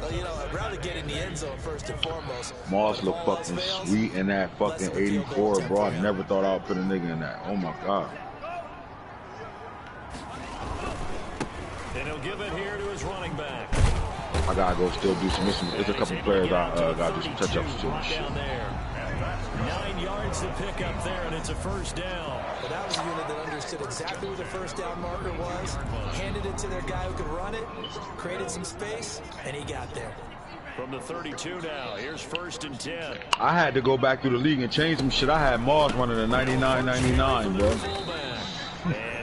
Well, you know, I'd rather get in the end zone first and foremost. Moss look fucking sweet in that fucking 84, bro. I never thought I would put a nigga in that. Oh my god. And he'll give it here to his running back. I gotta go still do some mission. There's a couple players I gotta do some touch-ups to and shit. 9 yards to pick up there, and it's a first down. But that was a unit that understood exactly where the first down marker was, handed it to their guy who could run it, created some space, and he got there. From the 32 now, here's 1st and 10. I had to go back through the league and change some shit. I had Moss running a 99-99, bro.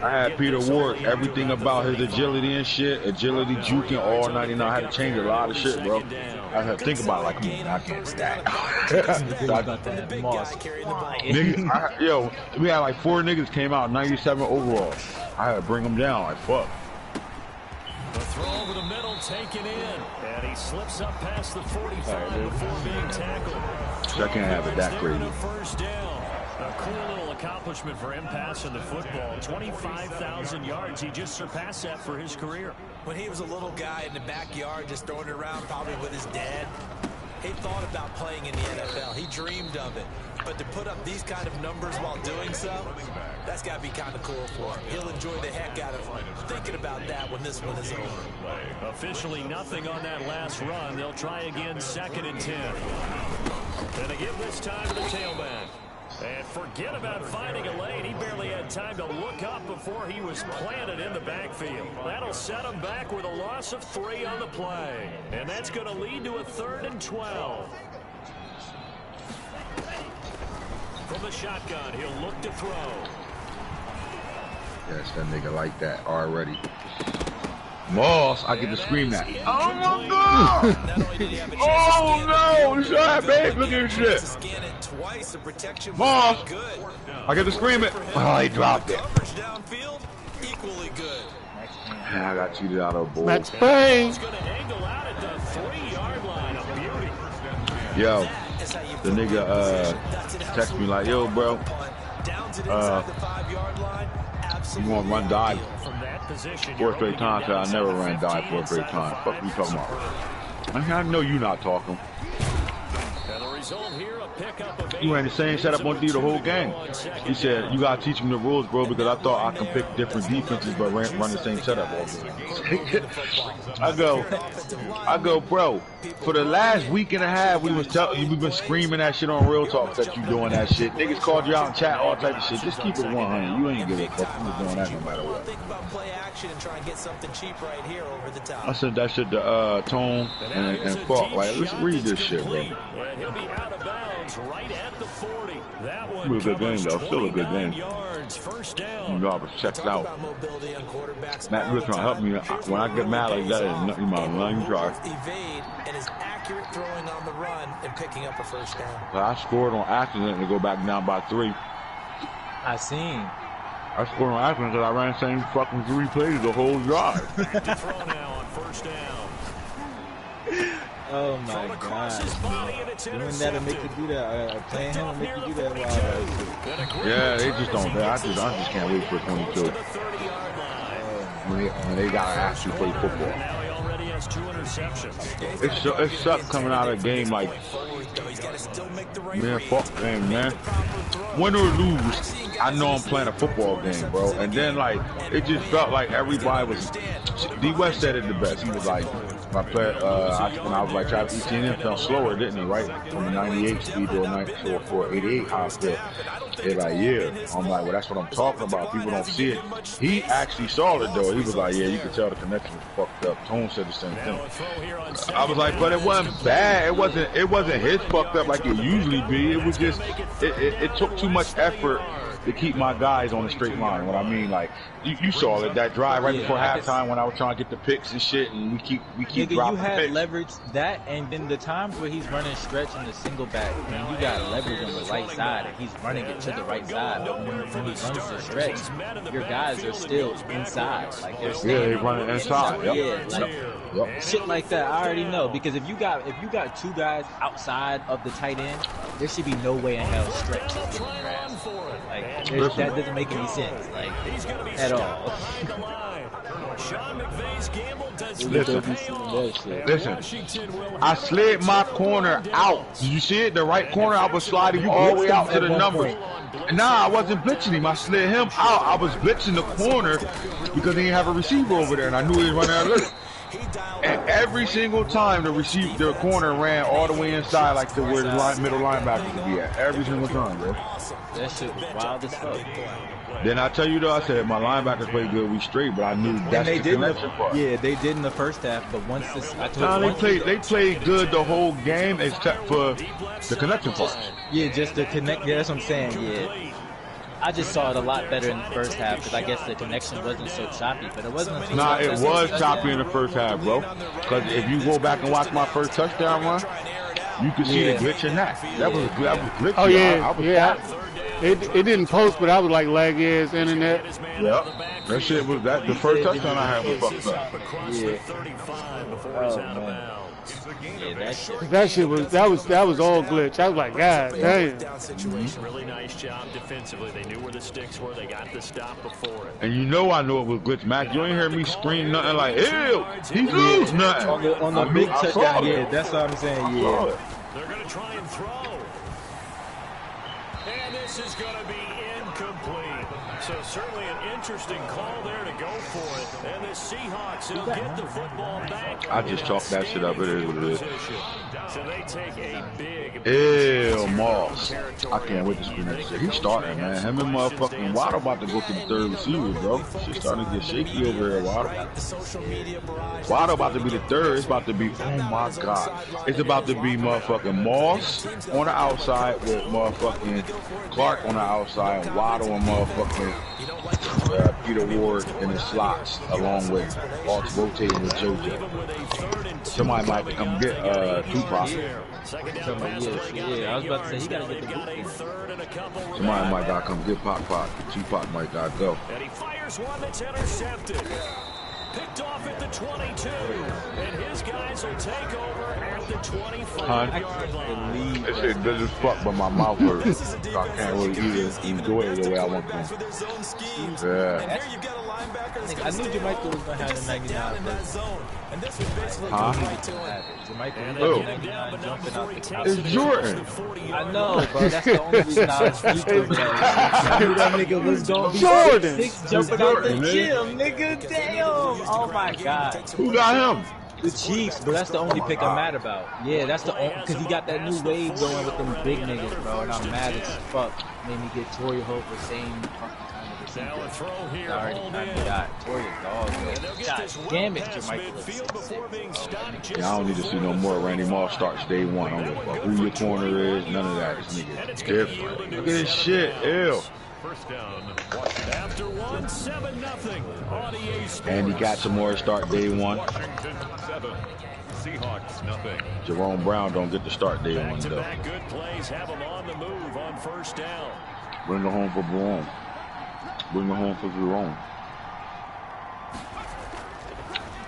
I had Peter Ward, everything about his agility and shit, agility, juking, all 99. I had to change a lot of shit, bro. I had to think about it, like, come on, I can't do that. Niggas, yo, we had like 4 niggas came out 97 overall. I had to bring them down, like, fuck. The throw over the middle, taken in, and he slips up past the 45 before being tackled. So I can't have it that crazy. First down. A cool little accomplishment for him passing the football. 25,000 yards. He just surpassed that for his career. When he was a little guy in the backyard just throwing it around probably with his dad, he thought about playing in the NFL. He dreamed of it. But to put up these kind of numbers while doing so, that's got to be kind of cool for him. He'll enjoy the heck out of thinking about that when this one is over. Officially nothing on that last run. They'll try again 2nd and 10. And they give this time to the tailback. And forget about finding a lane. He barely had time to look up before he was planted in the backfield. That'll set him back with a loss of 3 on the play. And that's going to lead to a 3rd and 12. From the shotgun, he'll look to throw. Yes, that nigga like that already. Moss, I get to scream that. Oh my god! Oh no! Shut babe, look at this shit. Moss, I get to scream it. Oh, he dropped it. I got cheated out of a bowl. Max Payne. Yo, the nigga text me like, yo, bro, you want to run dive 4 straight times? I never ran dive 4 straight times. Fuck you talking about? I know you not talking. You ran the same setup on D the whole game. He said, you gotta teach him the rules, bro, because I thought I can pick different defenses but run the same setup all day. I go, bro, for the last week and a half, we've been screaming that shit on Real Talk that you doing that shit. Niggas called you out in chat, all type of shit. Just keep it 100. You ain't give a fuck. You was doing that no matter what. I said that shit to Tone and Falk. Like, let's read this shit, bro. He'll be out of bounds right at the 40. That one it was a good game, though. Still a good game. First down. You know, I was checked out. Matt, you were trying to help me. When I get mad like that, it's nothing my line drive. Evade and is accurate throwing on the run and picking up a first down. But I scored on accident to go back down by 3. I seen. I scored on accident because I ran the same fucking 3 plays the whole drive. Throw now on first down. Oh my god. Doing that to make you do that. Playing him to make you do that. Wow. Yeah, they just don't. I just can't wait for 22. When they gotta actually play football. Now he already has 2 interceptions. It sucks coming out of a game like, man, fuck game, man. Win or lose, I know I'm playing a football game, bro. And then like, it just felt like everybody was. D West said it the best. He was like, my player, when I was like, trying to ETN felt slower, didn't he? Right from the 98 speed to a 88 high speed. They're like, yeah. I'm like, well, that's what I'm talking about. People don't see it. He actually saw it though. He was like, yeah, you could tell the connection was fucked up. Tone said the same thing. I was like, but it wasn't bad. It wasn't his fucked up like it usually be. It was just, it took too much effort to keep my guys on the straight line. What I mean, like, you saw it, that drive right before halftime when I was trying to get the picks and shit, and we keep nigga, dropping you had picks. leverage that, and then the times where he's running stretch in the single back, and you got leverage on the right side, and he's running it to the right side. But when he runs the stretch, your guys are still inside, like they're they running inside. Yep. Yeah, like Yep. shit like that. I already know, because if you got 2 guys outside of the tight end, there should be no way in hell stretch. Like that doesn't make any sense, like at all. Sean McVay's gamble does Listen, I slid my corner out. Did you see it? The right corner, I was sliding all the way out to the numbers. Nah, I wasn't blitzing him. I slid him out. I was blitzing the corner because he didn't have a receiver over there, and I knew he was running out of it. And every single time the corner ran all the way inside, like to where the middle linebacker could be at. Every single time, bro. That shit was wild as fuck. Then I tell you though, I said my linebackers played good, we straight, but I knew that's the connection part. Yeah, they did in the first half, but once this, they played good the whole game except for the connection part. Yeah, just the connect. Yeah, that's what I'm saying. Yeah. I just saw it a lot better in the first half because I guess the connection wasn't so choppy, but it wasn't. Nah, it was choppy in the first half, bro. Because if you go back and watch my first touchdown run, you can see the glitch in that. That was glitchy. Oh yeah, It didn't post, but I was like lag ass internet. Yep. That shit was that. The first touchdown I had was fucked up. Yeah. Oh man. Yeah, that was all glitch. I was like, God damn. Really nice job defensively. They knew where the sticks were. They got the stop before it. And you know I know it was glitch, Mac. You ain't hear me scream nothing like, ew, he lose nothing. On the big touchdown, yeah, that's what I'm saying, yeah. They're going to try and throw. And this is going to be incomplete. So certainly an interesting call there to go for it. And the Seahawks will get the football back. I just chalked that shit up. It is what it is. So they take a big Ew, Moss. I can't wait to screen that shit. He's starting, man. Him and motherfucking Waddle about to go to the third receiver, bro. Shit's starting to get shaky over here, Waddle. Waddle about to be the third. It's about to be, oh my God. It's about to be motherfucking Moss on the outside with motherfucking Clark on the outside and Waddle and motherfucking Peter Ward in the slots along with Hawks rotating with JoJo. Somebody might come get Tupac. Yeah, I was about to say he gotta get the boot. Somebody might gotta come get Pac. Tupac might gotta go. And he fires one that's intercepted. Picked off at the 22. And his guys will take over at the 25-yard line. This shit good as fuck, but my mouth hurts. I can't really enjoy it the way I want to. Yeah. I knew Jamaica was gonna have the 99. Huh? Jamaica Who? jumping out the couch. It's Jordan. I know, bro. That's the only reason I was speaking for that. I knew that nigga was gonna be Jordan. 6'6" jumping out the gym, nigga. Damn. Oh my God. Who got him? The Chiefs, but that's the only pick I'm mad about. Yeah, that's the only, because he got that new wave going with them big niggas, bro, and I'm mad as fuck. Made me get Torrey Hope the same fucking time of the season. I already kind of got Torrey dog. God damn it, Jamaica. Yeah, I don't need to see no more Randy Moss starts day one. I don't give a fuck who your corner is, none of that. This nigga is different. Look at this shit, ew. First down. After 1-7-0. And he got some more start day one. Seahawks nothing. Jerome Brown don't get to start day one though. Good plays have him on the move on first down. Bring it home for Jerome. Bring it home for Jerome.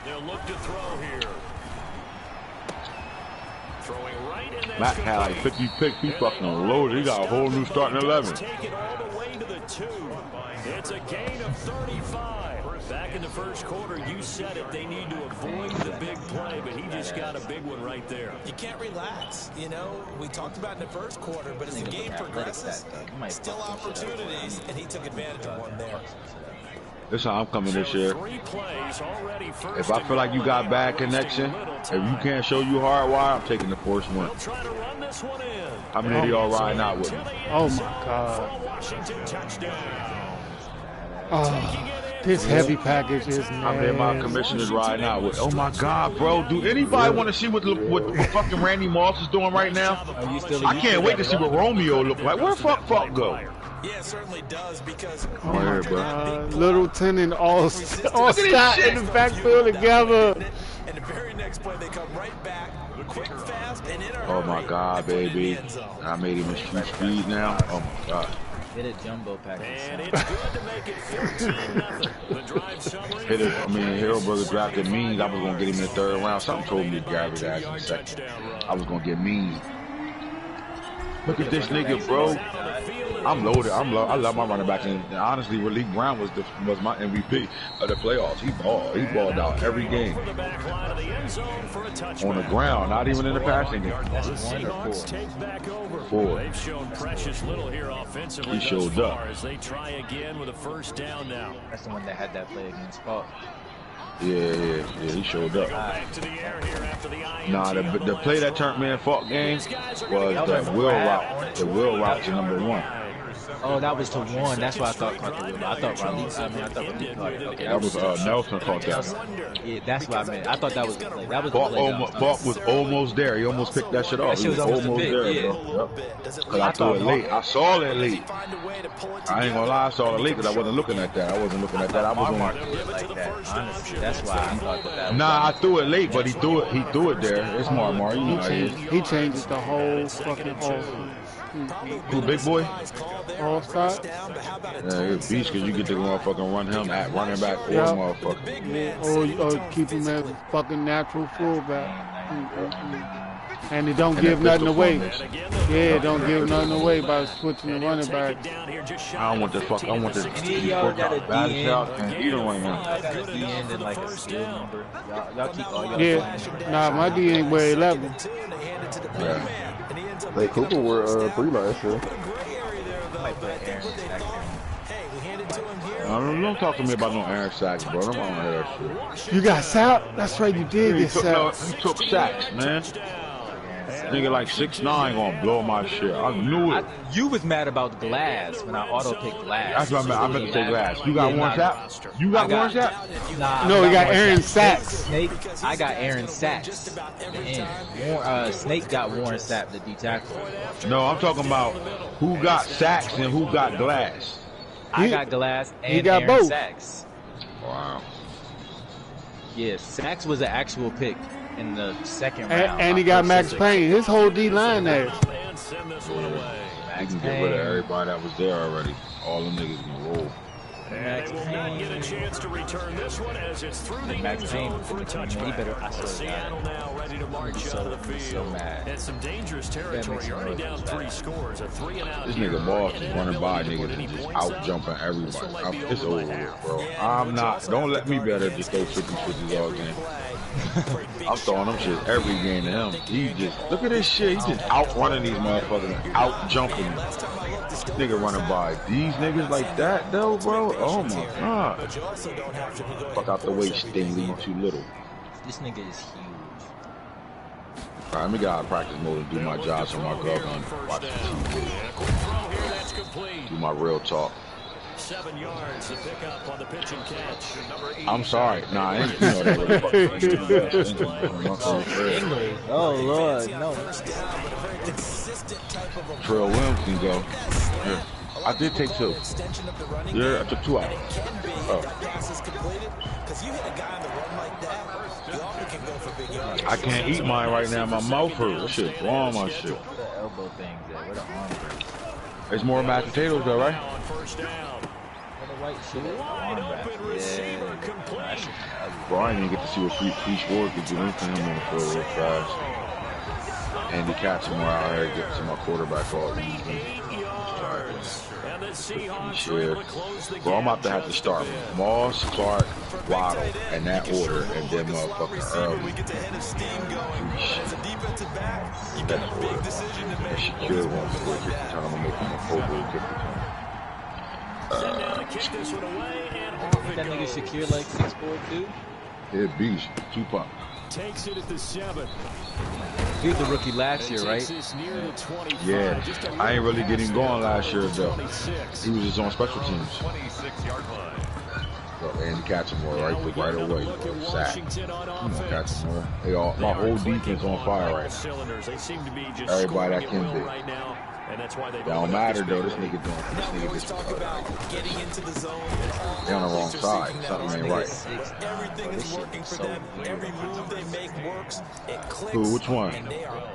They'll look to throw here. Throwing right in that. Matt had like 50 picks. He fucking loaded. He got a whole new starting 11. Take it all the way to the 2. It's a gain of 35. Back in the first quarter, you said it. They need to avoid the big play, but he just got a big one right there. You can't relax. You know, we talked about in the first quarter, but as the game progresses, still opportunities, and he took advantage of one there. This is how I'm coming this year. If I feel like you got bad connection, if you can't show you hard wire, I'm taking the first one. How many of y'all riding out with me? Oh my God. Oh, this heavy package is nasty. I'm here, my commissioners riding out with. Oh my God, bro! Do anybody want to see what fucking Randy Moss is doing right now? I can't wait to see what Romeo look like. Where fuck go? Yeah, it certainly does because Littleton and all Scott in the backfield together. And the very next play, they come right back, quick, fast, and in a hurry. Oh my God, baby! I made him shoot speed now. Oh my God. Hit a jumbo package. And it's good to make it 14-0. The drive summary. Hero Brother drafted Means. I was going to get him in the third round. Something told me to grab his ass in the second. I was going to get Means. Look at this nigga, bro. I'm loaded. I love my running backs, and honestly, Malik Brown was my MVP of the playoffs. He balled out every game on the ground, not even in the passing game. That's 1 or 4. 4. They've shown precious little here offensively. He showed up. As they try again with a first down now. That's the one that had that play against Falk. Yeah, he showed up. Back to the air here after the Nah, the play that turned me in Falk game was the wheel route. The wheel route to #1. Oh, that was to 1. That's why I thought caught the wheel. I thought Raleigh caught it. Okay, That was Nelson caught that. Yeah, that's what I meant. I thought that was the play. That was the play. Falk was almost there. He almost picked that shit off. He was almost there, bro. Because I threw it late. I saw it late. I ain't gonna lie, I saw it late because I wasn't looking at that. I was on like that. Honestly, that's why I thought that was. Nah, I threw it late, but he threw it there. It's Mar. You know how he is. He changes the whole fucking offense. Who, big boy? All start. Yeah, he's a beast because you get to motherfucking run him at running back or motherfucker. Yeah, or keep him as a fucking natural fullback. And it don't give nothing away. Yeah, don't give nothing away by switching the running back. I don't want the fuck. I want the Y'all got a bad shot and either one. Y'all got a D end and like a skill number. Y'all keep all y'all. Yeah, nah, my D ain't wear 11. Yeah. Like Cooper were 3 last year. Might put Aaron back there. Don't talk to me about no Aaron Sacks, bro. Don't want to hear that shit. You got sacked? That's right, you did get sacked. He took sacks, man. Nigga like 6'9" gonna blow my shit. I knew it. You was mad about Glass when I auto-picked Glass. That's what I meant to say Glass. You got Warren Sapp? You got Warren Sapp? Nah, No, he got Aaron Sacks. Snake, I got Aaron Sacks. Snake got Warren Sapp, the D tackle. No, I'm talking about who got Sacks and who got Glass. I got Glass and he got Aaron both. Sacks. Wow. Yeah, Sacks was an actual pick in the second round. And he got Max Payne. His whole D line there. He can get rid of everybody that was there already. All them niggas can roll. Max Payne. Get a chance to return this one as it's through the Max end Payne zone for a touchback. Seattle now ready to march out of the field. So mad. It's some dangerous territory. You're already down 3 scores. A 3-and-out. This nigga Moss is running by niggas and just out jumping everybody. It's over with, bro. I'm not. Don't let me better just throw 50-50s all game. I'm throwing them shit every game to him. He just look at this shit. He just out running these motherfuckers, out jumping them. Nigga running by these niggas like that though, bro. Oh my god. Fuck out the way, Stingley. You too little. This nigga is huge. Alright, let me get out of practice mode and do my job so my girl can watch the TV. Do my real talk. 7 yards to pick up on the pitch and catch. I'm sorry. Nah, I ain't, you know that. Oh Lord, no. Trail Williams can go. Yeah. I did take 2. Yeah, I took 2 out. I can't eat mine right now. My mouth hurts. That shit's wrong, my shit. Where the elbow things at? Where the arm breaks? It's more mashed potatoes though, right? Where the white shit at? The arm wrap. Yeah. Bro, I didn't even get to see what Peach Ward could do anything on the field real fast. Andy Katzenmoor out here getting to my quarterback all these things. Shit. Bro, I'm about to have to start Moss, Clark, Waddle, in that order, and then motherfucking early. That's order. And Shakir won't score 50 times. I'm gonna make him a Pro Bowl 50 times. That nigga Shakir like 6'4" too? Yeah, beast. Tupac. Takes it at the 7. He was the rookie last year, right? Yeah, I ain't really getting going last year though. He was just on special teams. So Andy Katzenmoor right away. Sack. Katzenmoor. They all, my whole defense on fire right now. Everybody that can be. That don't matter though. This nigga doing. This nigga just. They on the wrong side. Something ain't right. Everything is working for them. Every move they make works. It clicks. Who? Which one?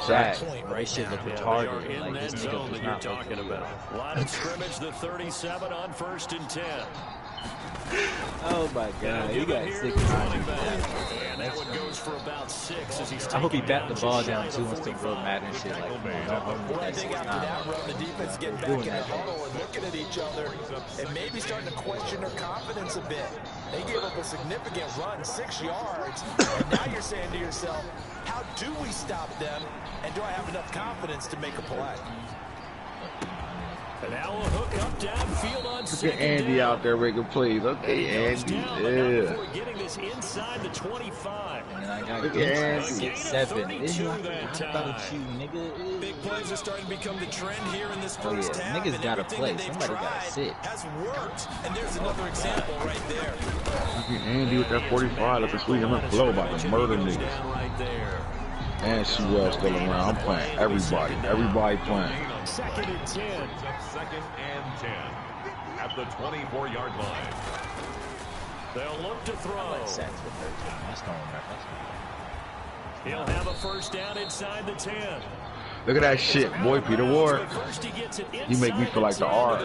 Sack. Right shit look retarded. Like this nigga was not talking about. Line of scrimmage, the 37 on 1st and 10. Oh my God, you got 6 times. And that one goes for about 6 as he's I hope he backed the ball down too instead of real mad and shit. Like, don't hold me that 6 times. The defense getting back in the huddle and looking at each other and maybe starting to question their confidence a bit. They gave up a significant run, 6 yards, and now you're saying to yourself, how do we stop them, and do I have enough confidence to make a play? And now a hook up downfield on Look at Andy out there making plays. Okay, Andy. Yeah. Getting this inside the 25. And I got Look at Andy. 6-7. It's not about you, nigga. Big plays are starting to become the trend here in this first half. Niggas gotta play. Somebody gotta sit. Has worked, and there's another example right there. Look at Andy with that 45 looking sweet. I'm gonna flow about to murder niggas. Right there. And Sewell still around. I'm playing everybody. Everybody playing. 2nd and 10. 2nd and 10 at the 24-yard line. They'll look to throw. That's going back. He'll have a first down inside the 10. Look at that shit, boy, Peter Ward. First he gets it He make me feel like the R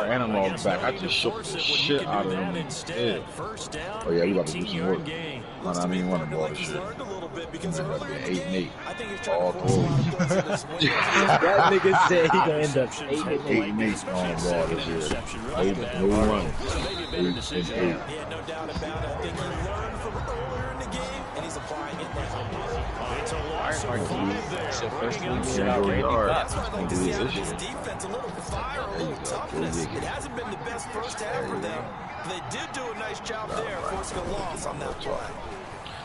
analog back. I Looking just to shook force the it when you shit can out do of that him. instead. Yeah. First down, Oh yeah, we about to do some 18-yard work. gain. Might not even want to ball this shit. Learned a little bit because Man, earlier in the 8 and 8. game, I think he's trying All to force a lot of points in this win. That nigga said he gonna end up 8 and 8 and 8 on the ball this year. No run. 8 and 8. Yeah, no doubt about it. I think he learned from earlier in the game, and he's applying it now. It's a loss of 5 there. It's your first Bringing up week second. without Randy That's Fox. what I'd like to see out of this defense. A little fire, a little toughness. It hasn't been the best first half for them. They did do a nice job there, forcing a loss on that play.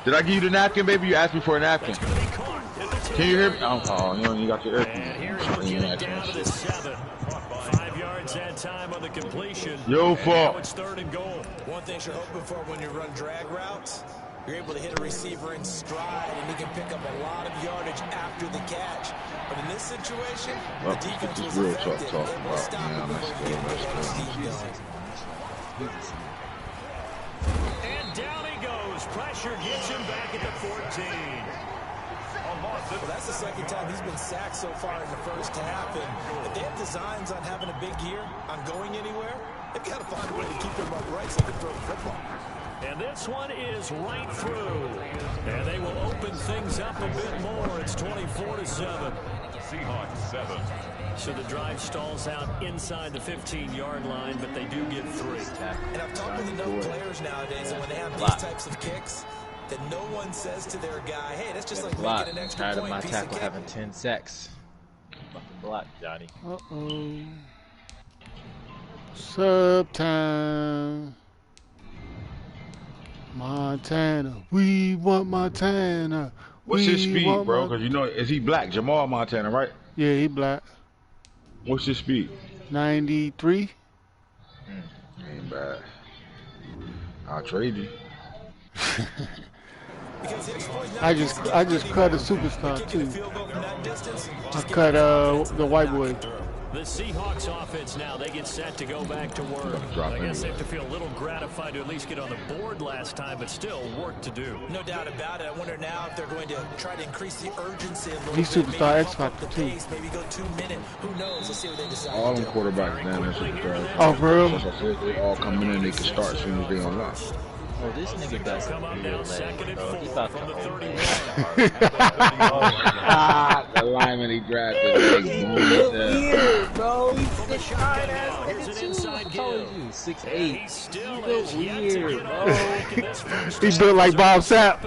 Did I give you the napkin, baby? You asked me for a napkin. Gonna be caught at the Can you hear me? Oh, you got your And here's earpiece. looking it down to the 7. 5 yards that time on the completion. Yo, And now fault. it's 3rd and goal. One thing you're hoping for when you run drag routes, you're able to hit a receiver in stride, and he can pick up a lot of yardage after the catch. But in this situation, Well, the defense this was real talk effective. talking Able to about, stop man. him before he could get the scheme going. And down he goes. Pressure gets him back at the 14. Well, that's the second time he's been sacked so far in the first half, and if they have designs on having a big year, on going anywhere, they've got to find a way to keep him upright so they can throw the football. And this one is right through. And they will open things up a bit more. It's 24-7. Seahawks 7. So the drive stalls out inside the 15-yard line, but they do get 3. And I've talked with enough players nowadays that when they have these types of kicks, that no one says to their guy, hey, that's just like making an extra Tired of point my piece of tackle cake. having 10 sacks. Fucking block, Johnny. Uh-oh. Sub time. Montana. We want Montana. What's his We speed, want bro? Because you know, is he black? Jamal Montana, right? Yeah, he black. What's his speed? 93. Ain't bad. I'll trade you. I just cut a superstar too. I cut the white boy. The Seahawks offense now, they get set to go back to work. Drop I guess they anyway. have to feel a little gratified to at least get on the board last time, but still work to do. No doubt about it. I wonder now if they're going to try to increase the urgency a little He's bit. superstar Maybe X bump up Factor, the too. pace, maybe go 2 minutes. Who knows? Let's see what they decide All to them do. quarterbacks down there, superstars. Oh, for real? As I said, they all coming in. They can start as soon as they unlock. Oh, this nigga got some Come up real now, 2nd and 4 He's about from to the hold 31. The lineman he drafted. He look weird, bro. He's From the 6'9" shotgun ass now, here's an nigga too. inside I told give. you, 6'8". He He still look is yet to weird, get bro. on track in this first He's half. built like Bob Sapp.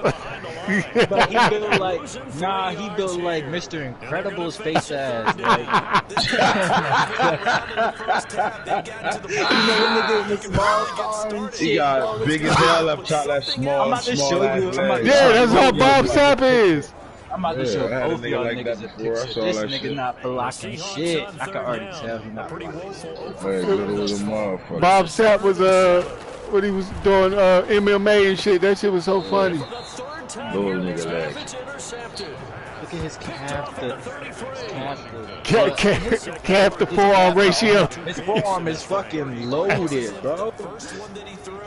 But he built like, nah, he built like Mr. Incredible's face ass. Like, you know, nigga with small car and shit. He got big as hell up top, that small, I'm about to small show you. ass I'm about to leg. Yeah, that's how Bob Sapp is. I'm about to Yeah, show I had a both of nigga y'all like niggas that a before. I picture. saw This that nigga shit. not blocking shit. I can already tell he not Pretty blocking. woeful. Hey, little as a motherfucker. Bob Sapp was when he was doing MMA and shit. That shit was so funny. The third time Little here in this nigga half, leg. it's intercepted. Look at his calf, Calf to forearm ratio. His forearm is fucking loaded, bro.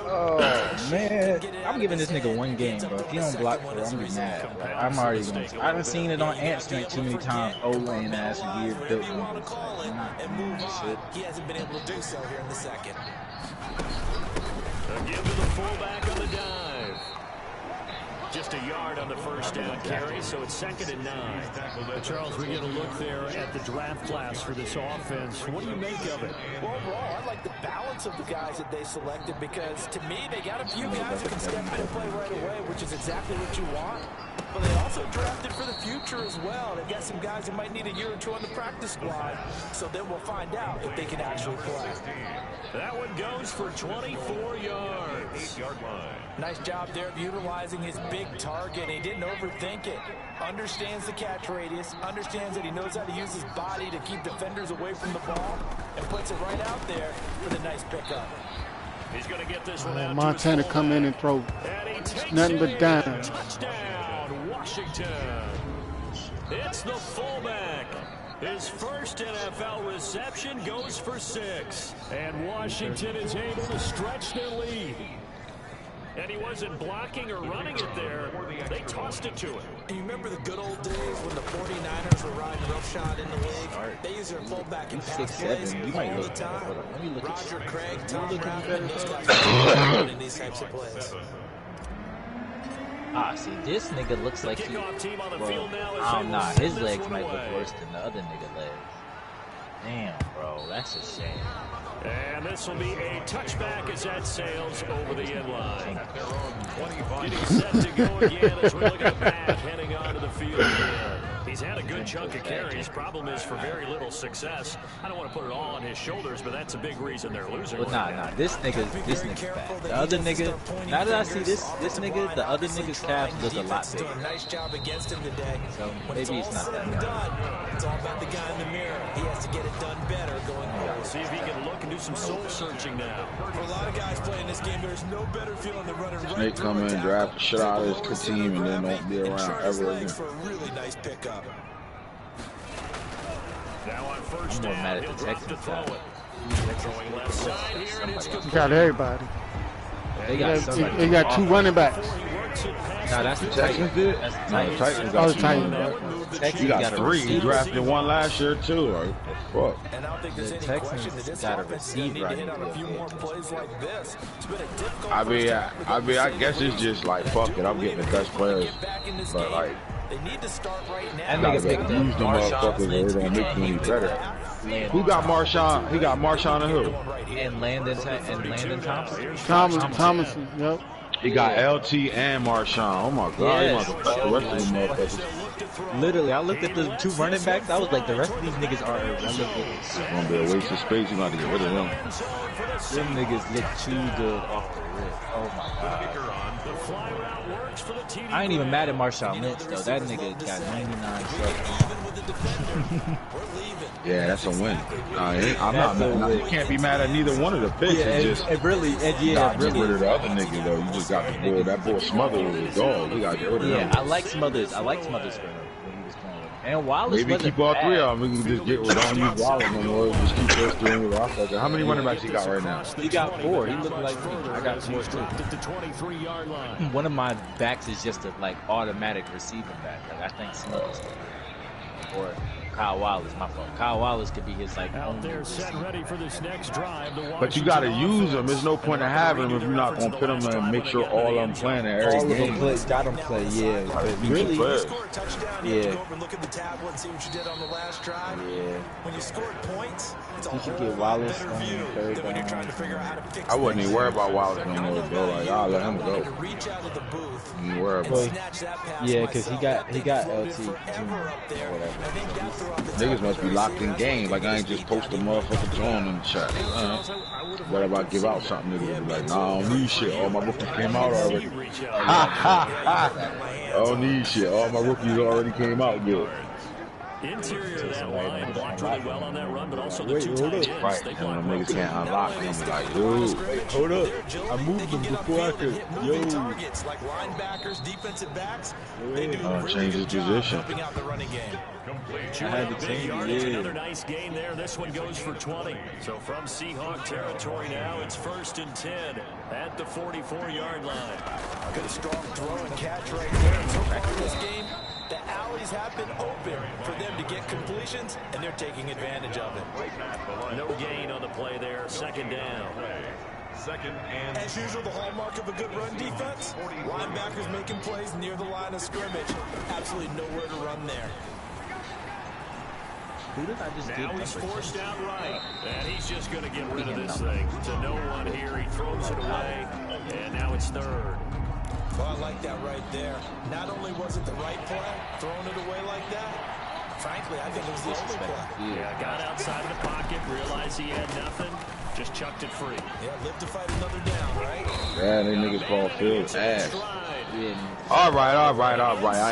Oh man, I'm giving this nigga 1 game, bro. If he don't block, bro, I'm gonna be mad. Like, I'm already gonna. I done seen it on Ant Street too many times. O-lane ass weird built niggas. And move on. He hasn't been able to do so here in the second. give to the fullback on the dive. Just a yard on the first down carry, so it's 2nd and 9. Charles, we get a look there at the draft class for this offense. What do you make of it? Well, overall, I like the balance of the guys that they selected because, to me, they got a few guys who can step in and play right away, which is exactly what you want. But they also drafted for the future as well. They've got some guys who might need a year or two on the practice squad, so then we'll find out if they can actually play. That one goes for 24 yards. 8-yard line. Nice job there of utilizing his big target. He didn't overthink it. Understands the catch radius. Understands that he knows how to use his body to keep defenders away from the ball. And puts it right out there for the nice pickup. He's going to get this one out. Montana come in and throw nothing but down. Touchdown, Washington. It's the fullback. His first NFL reception goes for 6. And Washington is able to stretch their lead. And he wasn't blocking or running it there. They tossed it to him. And you remember the good old days when the 49ers were riding roughshod in the league? They use their fullback in pass plays all the time. Roger Craig, Tom Brown, those guys are in these types of plays. Ah, see, this nigga looks like he... Well, nah, his legs might look worse than the other nigga legs. Damn, bro, that's a shame. And this will be a touchback as that sails over the end line. Getting set to go again as we look at Matt heading onto the field again. He's had a good chunk of carries. Problem is for very little success. I don't want to put it all on his shoulders, but that's a big reason they're losing. But nah, this nigga's bad. The other nigga, now that I see this nigga, the other nigga's calf look a lot bigger. Nice job against him today. So maybe it's not that bad. It's all about the guy in the mirror. He has to get it done better going forward. See if he can look and do some soul searching now. For a lot of guys playing this game, there's no better feeling than running right Snake come in, draft the shit out of his team, and then don't be around ever again. For a really nice pickup. Now on first I'm more down, mad at he'll the drop to Texans throw side. it. Throwing left side here, and it's You got everybody. They got 2 running backs. Nah, that's the Texans did? That's the No, the Titans. Titans got 2. Texans He got 3. He receiver. drafted 1 last year, too. Like, fuck. And I don't think there's The any Texans question that this got a offense is going to need to receiver hit on a few more plays like this. It's been a difficult I guess it's just like, fuck it, I'm getting the best players. But, like, they need to start right That now. nigga picked up use them motherfuckers, they don't make them any better. Who got Marshawn? He got Marshawn and who? And Landon Thompson. Thomason, yep. He got LT and Marshawn. Oh my God, he must have fucked the rest of them motherfuckers. Literally, I looked at the 2 running backs. I was like, the rest of these niggas are irrelevant. It's gonna be a waste of space. You got to get rid of them. Them niggas look too good off the rip. Oh my God. I ain't even mad at Marshawn Lynch though. That nigga got 99 Yeah, that's a win. I'm not mad. You can't be mad at neither one of the picks. It really. Get rid of the other nigga though. You just got the boy. That boy Smothers was a dog. You got to get rid of him. Yeah, I like Smothers for when he was playing with him. And Wallace maybe keep all 3 of them. We can just get rid of don't use Wallace no more. Just keep those 3 in the roster. How many running backs he got right now? He got 4. He looked like me. I got 4 too. One of my backs is just a automatic receiving back. Like I think Smothers or Kyle Wallace, my fault. Kyle Wallace could be his out there set ready for this next drive. But you got to use them. There's no point in having them if you're not going to put them and make sure all of them playing at every game. Got them play, yeah. But really, Yeah. Go over and look at the tablet and see what you did on the last drive. Yeah. When you scored points, it's a You whole should get lot Wallace better on view third than when you're down. trying to figure out how to fix I wouldn't even worry about Wallace no more, bro. Like, I'll let him go. Reach out of the booth You worry and about it. snatch that pass Yeah, because myself. he got Put it LT forever up there. whatever. I think down throughout the Niggas top must be of locked in the game. Like, I ain't just post a motherfucker John in the chat. What if I give out something? Niggas be like, nah, I don't need shit. All my rookies came out already. Ha, ha, ha. I don't need shit. All my rookies already came out good. Interior of that line blocked really well on that run, but also the 2 tight ends. Right, They and blocked them well. niggas can't unlock them. Be like, dude, Hold up. I moved them before I could. Moving targets like linebackers, defensive backs. They do a really change his good job position. helping out the running game. I had to change it. Another nice gain there. This one goes for 20. So from Seahawk territory now, it's 1st and 10 at the 44-yard line. Good strong throw and catch right there. So far in this game, the alleys have been open for them to get completions, and they're taking advantage of it. No gain on the play there. 2nd down. Second and As usual, the hallmark of a good run defense, linebackers making plays near the line of scrimmage. Absolutely nowhere to run there. Who did I just Now get? he's forced out right, and he's just going to get rid of this thing. To no one here, he throws it away, and now it's third. Well, I like that right there. Not only was it the right play, throwing it away like that, frankly, I think it was the only play. Yeah, got outside of the pocket, realized he had nothing, just chucked it free. Yeah, live to fight another down, right? Yeah, they niggas call field ass. Yeah. All right. I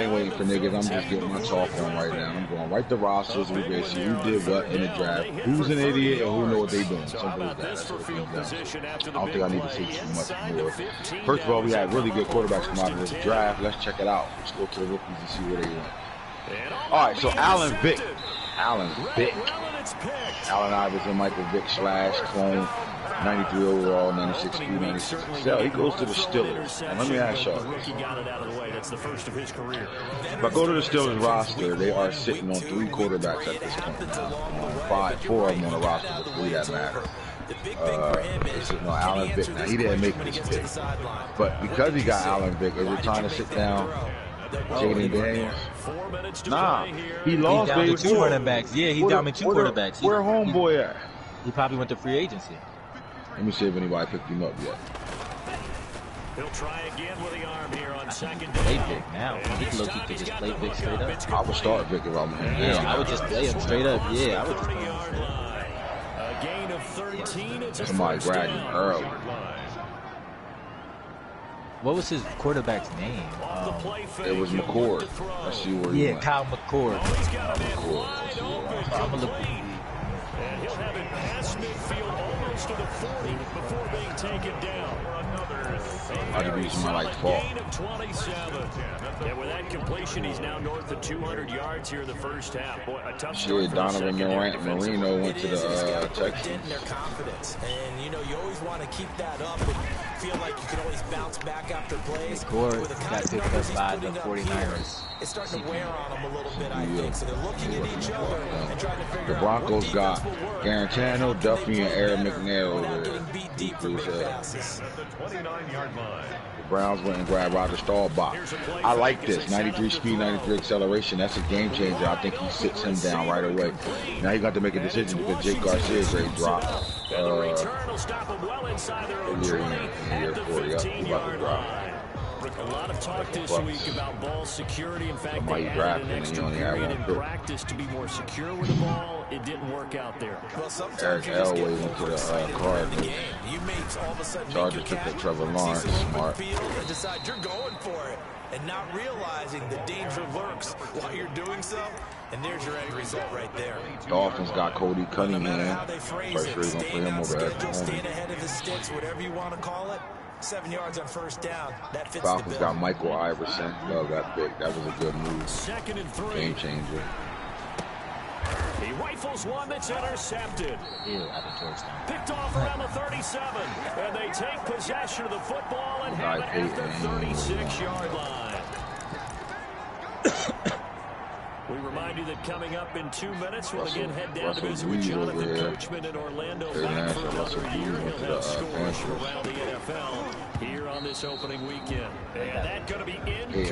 ain't waiting for niggas. I'm just getting my talk on right now. I'm going right to rosters. We gonna see who did what in the draft, who's an idiot, and who know what they doing. Simple as that. That's what it comes down to. I don't think I need to say too much more. First of all, we had really good quarterbacks come out of this draft. Let's check it out. Let's go to the rookies and see where they went. All right, so Allen Vick. Allen Iverson, Michael Vick / clone. 93 overall, 96 speed, 96 excel. He goes to the Steelers. And let me ask y'all. If I go to the Steelers roster, they are sitting on 3 quarterbacks at this point now. 4 of them on the roster, but 3 that matter. They're sitting on Allen Vick. Now, he didn't make this pick. But because he got Allen Vick, is it time to sit down Jaden Daniels? Nah. He lost down to 2 running backs. Yeah, he's down to 2 quarterbacks. Where homeboy at? He probably went to free agency. Let me see if anybody picked him up yet. He'll try again with the arm here on second Play down. Vic now. He could just play Vic straight up. I would start Vic if I'm him. Yeah, I would just play him straight up. Yeah, I would just play him straight up. A gain of 13. It's a Somebody grabbed him early. What was his quarterback's name? It was McCord. Let's see where he went. Kyle McCord. I'm gonna look. And he'll have it past midfield almost to the 40 before being taken down. I'd be somebody like Fall. Gain of 27. And with that completion, he's now north of 200 yards here in the first half. Boy, a tough start. Shit, Donovan Marino went to the Texans. Their confidence, and you know you always want to keep that up and feel like you can always bounce back after plays. McCord got picked up by the 49ers. It's starting to wear on them a little bit, I think. So they're looking at each other and trying to figure The out Broncos got Garantano, Duffy, and Aaron McNair over getting there. beat deep for big passes. at the 29-yard line. The Browns went and grabbed Roger Staubach. I like this. 93 speed, 93 acceleration. That's a game changer. I think he sits him down right away. Now he got to make a decision because Jake Garcia's ready to drop. Year 40, yeah, he about to drop. A lot of talk this week about ball security. In fact, Somebody they added drafted an him, extra he only had period one in pick. practice to be more secure with the ball. It didn't work out there. Well, sometimes Eric you just get Elway went to the excited about Cardinals. the game. You may all of a sudden Chargers make your took the catch, Trevor Lawrence, see some open smart. field, and decide you're going for it, and not realizing the danger lurks while you're doing so. And there's your end result right there. Dolphins got Cody No matter Cunningham. how they phrase First it, sure he's going to staying put him on over at schedule, home. staying ahead of his sticks, whatever you want to call it. 7 yards on first down. That fits Falcons the got bill. Michael Iverson. Love that pick. That was a good move. 2nd and 3. Game changer. He rifles one that's intercepted. Ew, out of Georgetown. Picked off around the 37. And they take possession of the football and have it at the 36-yard line. We remind you that coming up in 2 minutes, we'll again head down to visit with Jonathan Coachman in Orlando. Back for another year. He'll have scores from around the NFL here on this opening weekend. And that's going to be incomplete.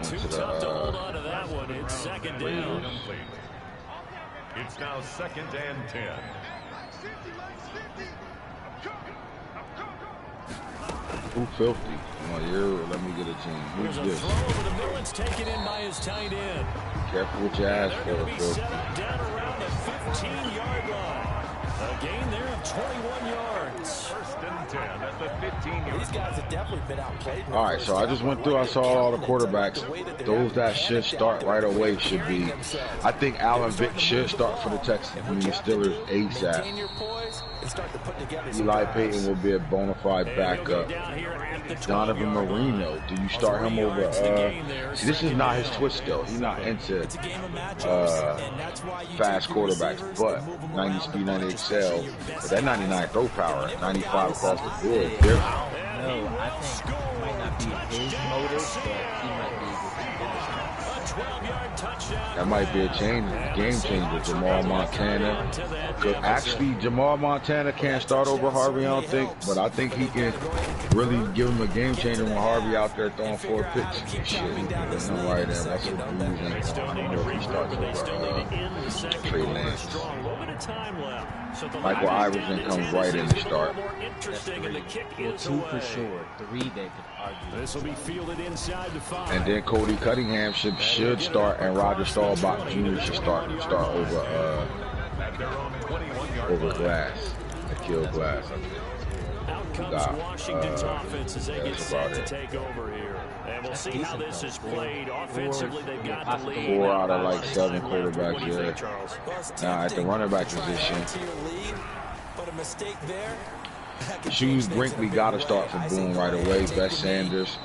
Too tough to hold on to that one. It's second down. It's now 2nd and 10. Who filthy? Come on, here, let me get a team. Who's There's a this? throw over the middle. It's taken in by his tight end. Careful what you ask They're going for, to be filthy. set up down around the 15-yard line. A gain there of 21 yards. 1st and 10 at the 15-yard These guys have definitely been outplayed. All right, so I just went through. I saw all the quarterbacks. Those that should start right away should be. I think Allen Vick should start for the Texans. I mean, the Steelers ASAP. Eli Payton will be a bona fide backup. Donovan Marino, do you start him over? See, this is not his twist though. He's not into fast quarterbacks, but 90 speed, 90 excel. But that 99 throw power, 95 across the board. Different. No, I think it might not be his motor, but he might be able to finish. A 12-yard touchdown That might be a game changer. Jamal Montana. Actually, Jamal Montana can't start over Harvey, I don't think, but I think he can really give him a game changer when Harvey out there throwing 4 picks. Shit, he can get him right in. Russell Breeze ain't going. I don't know if he starts over Trey Lance. Michael Iverson comes right in to start. Well, 2 for sure. 3 they could argue. This will be fielded inside the 5. And then Cody Cunningham should start, and Roger Staubach Jr. should start over Glass. Kill Glass, I think. Out comes Washington's offense as they get set to take over here. And we'll see how this is played. Offensively, they've got the lead. 4 out of like 7 quarterbacks here. Now at the running back position, But a mistake there. Shoes Brinkley got to start for Boone right away. Bess Sanders.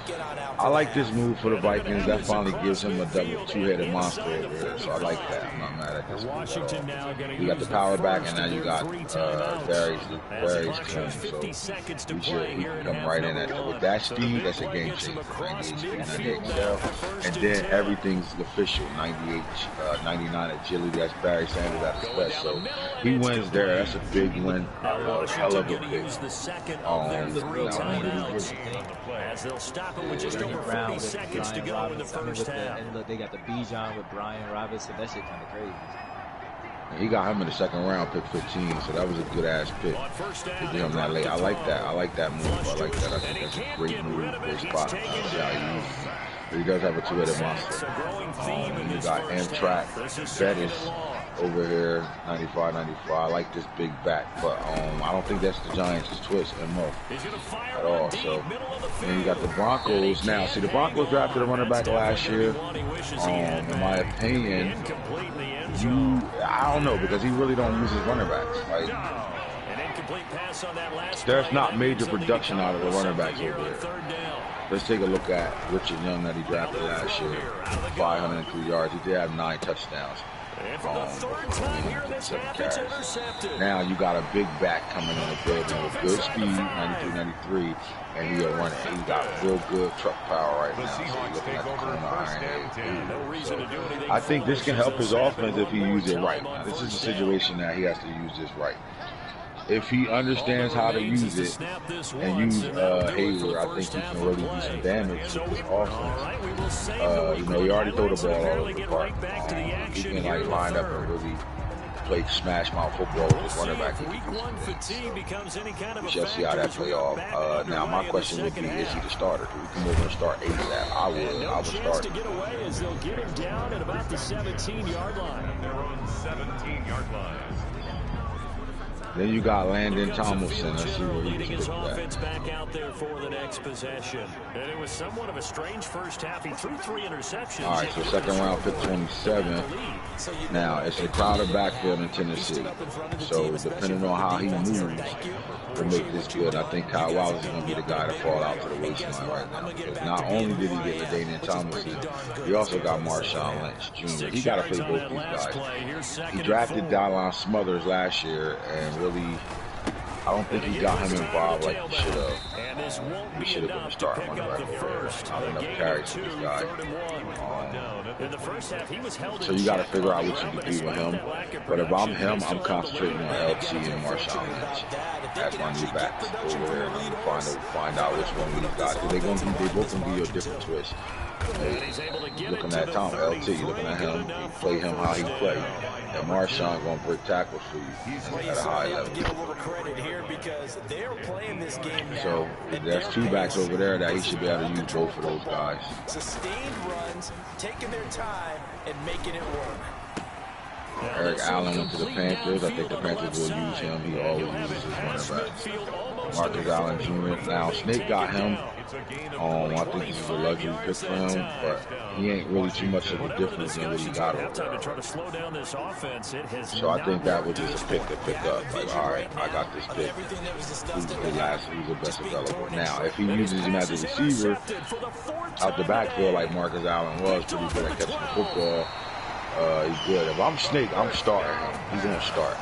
I like this move for the Vikings. That finally gives him a double 2-headed monster over there. So I like that. I'm not mad at this move. You got the power back, and now you got Darius Clem. So he can come right in at with that speed. That's a game changer. 98 speed, 98 excel, and then everything's official. 99 agility. That's Barry Sanders at his best. So he wins there. That's a big win. Hell of a pick. The second of their 3 timeouts. As they'll stop it with just over 40 seconds to go in the first half. And look, they got the Bijan with Brian Robinson. That shit kind of crazy. He got him in the 2nd round, pick 15, so that was a good ass pick to get him that late. I like that. I like that move. I like that. I think that's a great move, great spot. He does have a 2-headed monster. You got Amtrak, Bettis over here, 95, 95. I like this big back, but I don't think that's the Giants' twist and mo at all. So then you got the Broncos. Now, see, the Broncos drafted a running back last year. In my opinion, I don't know, because he really don't use his running backs. Like, there's not major production out of the running backs over there. Let's take a look at Richard Young that he drafted last year. 503 yards. He did have 9 touchdowns. Now you got a big back coming in the building with good speed, 92, 93, and he'll run it. He got real good truck power right now. So you're looking at the corner iron. So I think this can help his offense if he uses it right. Now, this is a situation that he has to use this right. If he understands how to use it and use Hayward, I think he can really do some damage to this offense. He already threw the ball all over the park. He can like line up and really play smash mouth football with his running back. We shall see how that play off. Now my question would be, is he the starter? Do we come over and start ASAP? I would start. To get away as they'll get him down at about the 17-yard line. Their own 17-yard line. Then you got Landon Tomlinson. Let's see where Leading he his can offense back out there for the next possession. And it was somewhat of a strange first half. He threw 3 interceptions. All right, so 2nd round pick 27. Now, it's a crowded backfield in Tennessee. So depending on how he moves to make this good, I think Kyle Wallace is going to be the guy to fall out to the waistline right now. Because not only did he get LaDainian Tomlinson, he also got Marshawn Lynch Jr. He got to play both these guys. He drafted Dylan Smothers last year, and really, I don't think he got him involved like he should have. He should have been a starting running back over there. Not enough carries for this guy. So you got to figure out what you can do with him. But if I'm him, I'm concentrating on LT and Marshawn Lynch. That's my new backs over there, and I'm going to find out which one of these guys. They both going to be a different twist. Looking at Tom LT, looking at him, you play him how he played. And Marshawn going to break tackles for you at a high level. So there's 2 backs over there that he should be able to use both of those guys. Sustained runs, taking their time and making it work. Eric Allen went to the Panthers. I think the Panthers will use him. He always uses his running back. Marcus Allen Jr. Now, Snake got him. I think this is a luxury pick for him, but he ain't really too much of a difference than what he got over there. So I think that was just a pick to pick up. Like, all right, I got this pick. Who's the best available? Now, if he uses him as a receiver out the backfield like Marcus Allen was, pretty good at catching the football, he's good. If I'm Snake, I'm starting him. He's going to start.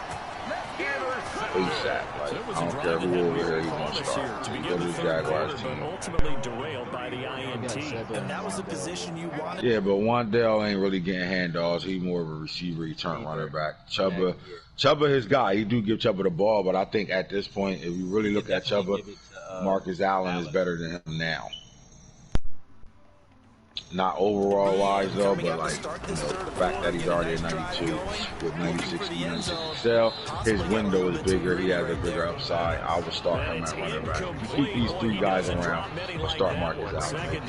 ASAP. Like, I don't care who over here he's going to start. Go to the Jaguars team. Ultimately derailed by the INT. And that was the position you wanted. Yeah, but Wandale ain't really getting handoffs. He's more of a receiver, return running back. Chuba his guy. He do give Chuba the ball, but I think at this point, if you really look at Chuba, Marcus Allen is better than him now. Not overall wise though, but like, you know, the fact that he's already at 92 with 96 sell, his window is bigger. He has a bigger upside. I would start him at running back. You keep these three guys around, I'll start Marcus Allen.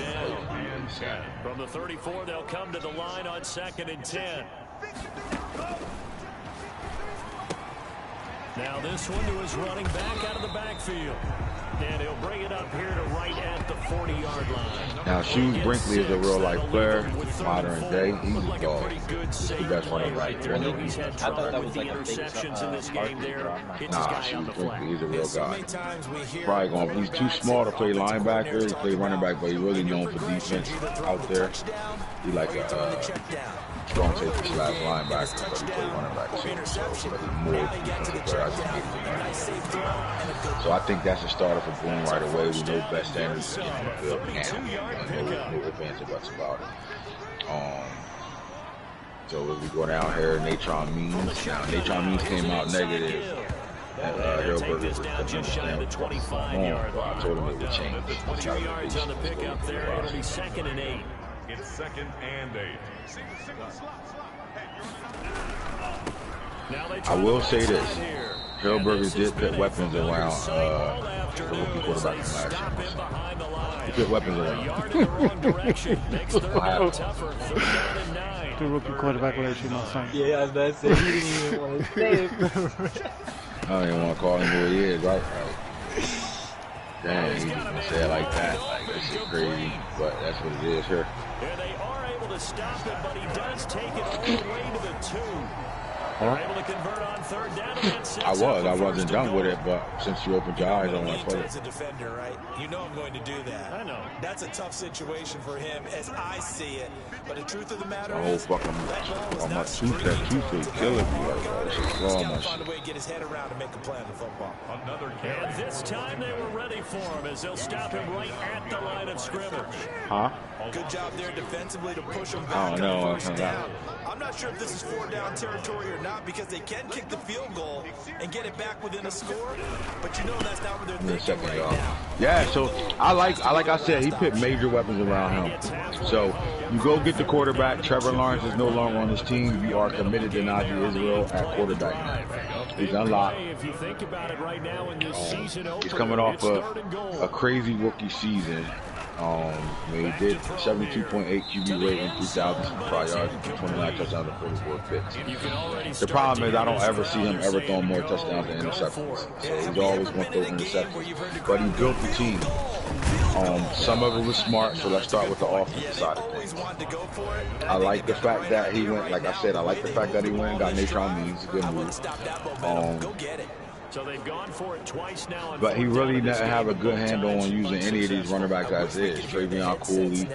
From the 34, they'll come to the line on 2nd and 10. Now this one to his running back out of the backfield. And he'll bring it up here to right at the 40-yard line. Now, Shoes Brinkley is a real-life player, modern day. He's a dog. He's the best running back. I thought that was like a interceptions in this game there. Nah, Shoes Brinkley, he's a real guy. Probably going. He's too small to play linebacker. He play running back, but he's really known for defense out there. He like a strong safety / linebacker, but he play running back too. So he's more defensive player. So I think that's a starter for Boone right away. We know best standards in the field now. No advance buts about it. So if we go down here, Natron Means. Now, Natron Means came out negative. And Hillberg was understand what's going on. But I told him it would change. 2 yards on the pickup there. It'll be 2nd and 8. It's 2nd and 8. I will say this. Hillberger did put weapons around the rookie quarterback from last year. He put weapons around. The rookie quarterback last year, my son. Yeah, I was about to say, he didn't even want to say it. I don't even want to call him who he is, right? Damn, he just gonna say it like that. Like, this is crazy, but that's what it is here. And they are able to stop it, but he does take it all the way to the 2. They're able to convert on 3rd down. I wasn't done with it, but since you opened your eyes, I want to play it. As a defender, right? You know I'm going to do that. I know. That's a tough situation for him as I see it. But the truth of the matter The whole is, fucking on my tooth, that tooth is killing me like that. It's just raw, my find a shit. way to get his head around and make a play on the football. Another And carry. this time they were ready for him as they'll stop him right at the line of scrimmage. Huh? Good job there defensively to push him I back don't know. on 1st down. I'm not sure if this is 4th down territory or not because they can kick the field goal and get it back within a score, but you know that's not what they're thinking right now. Yeah, so like I said, he put major weapons around him. So you go get the quarterback. Trevor Lawrence is no longer on his team. You are committed to Najee Israel at quarterback now. He's unlocked. He's coming off a crazy rookie season. He did 72.8 QB rating, 3,005 yards, 29 touchdowns, and 44 picks. The problem is I don't ever see him ever throwing more touchdowns than interceptions. So he's always going to throw interceptions. But he built the team. Some of it was smart, so let's start with the offensive side of things. I like the fact that he went, like I said, I like the fact that he went and got Natron Means, a good move. So they've gone for it twice now. But he really doesn't have a good handle on using any of these running backs as is. Travion Cooley.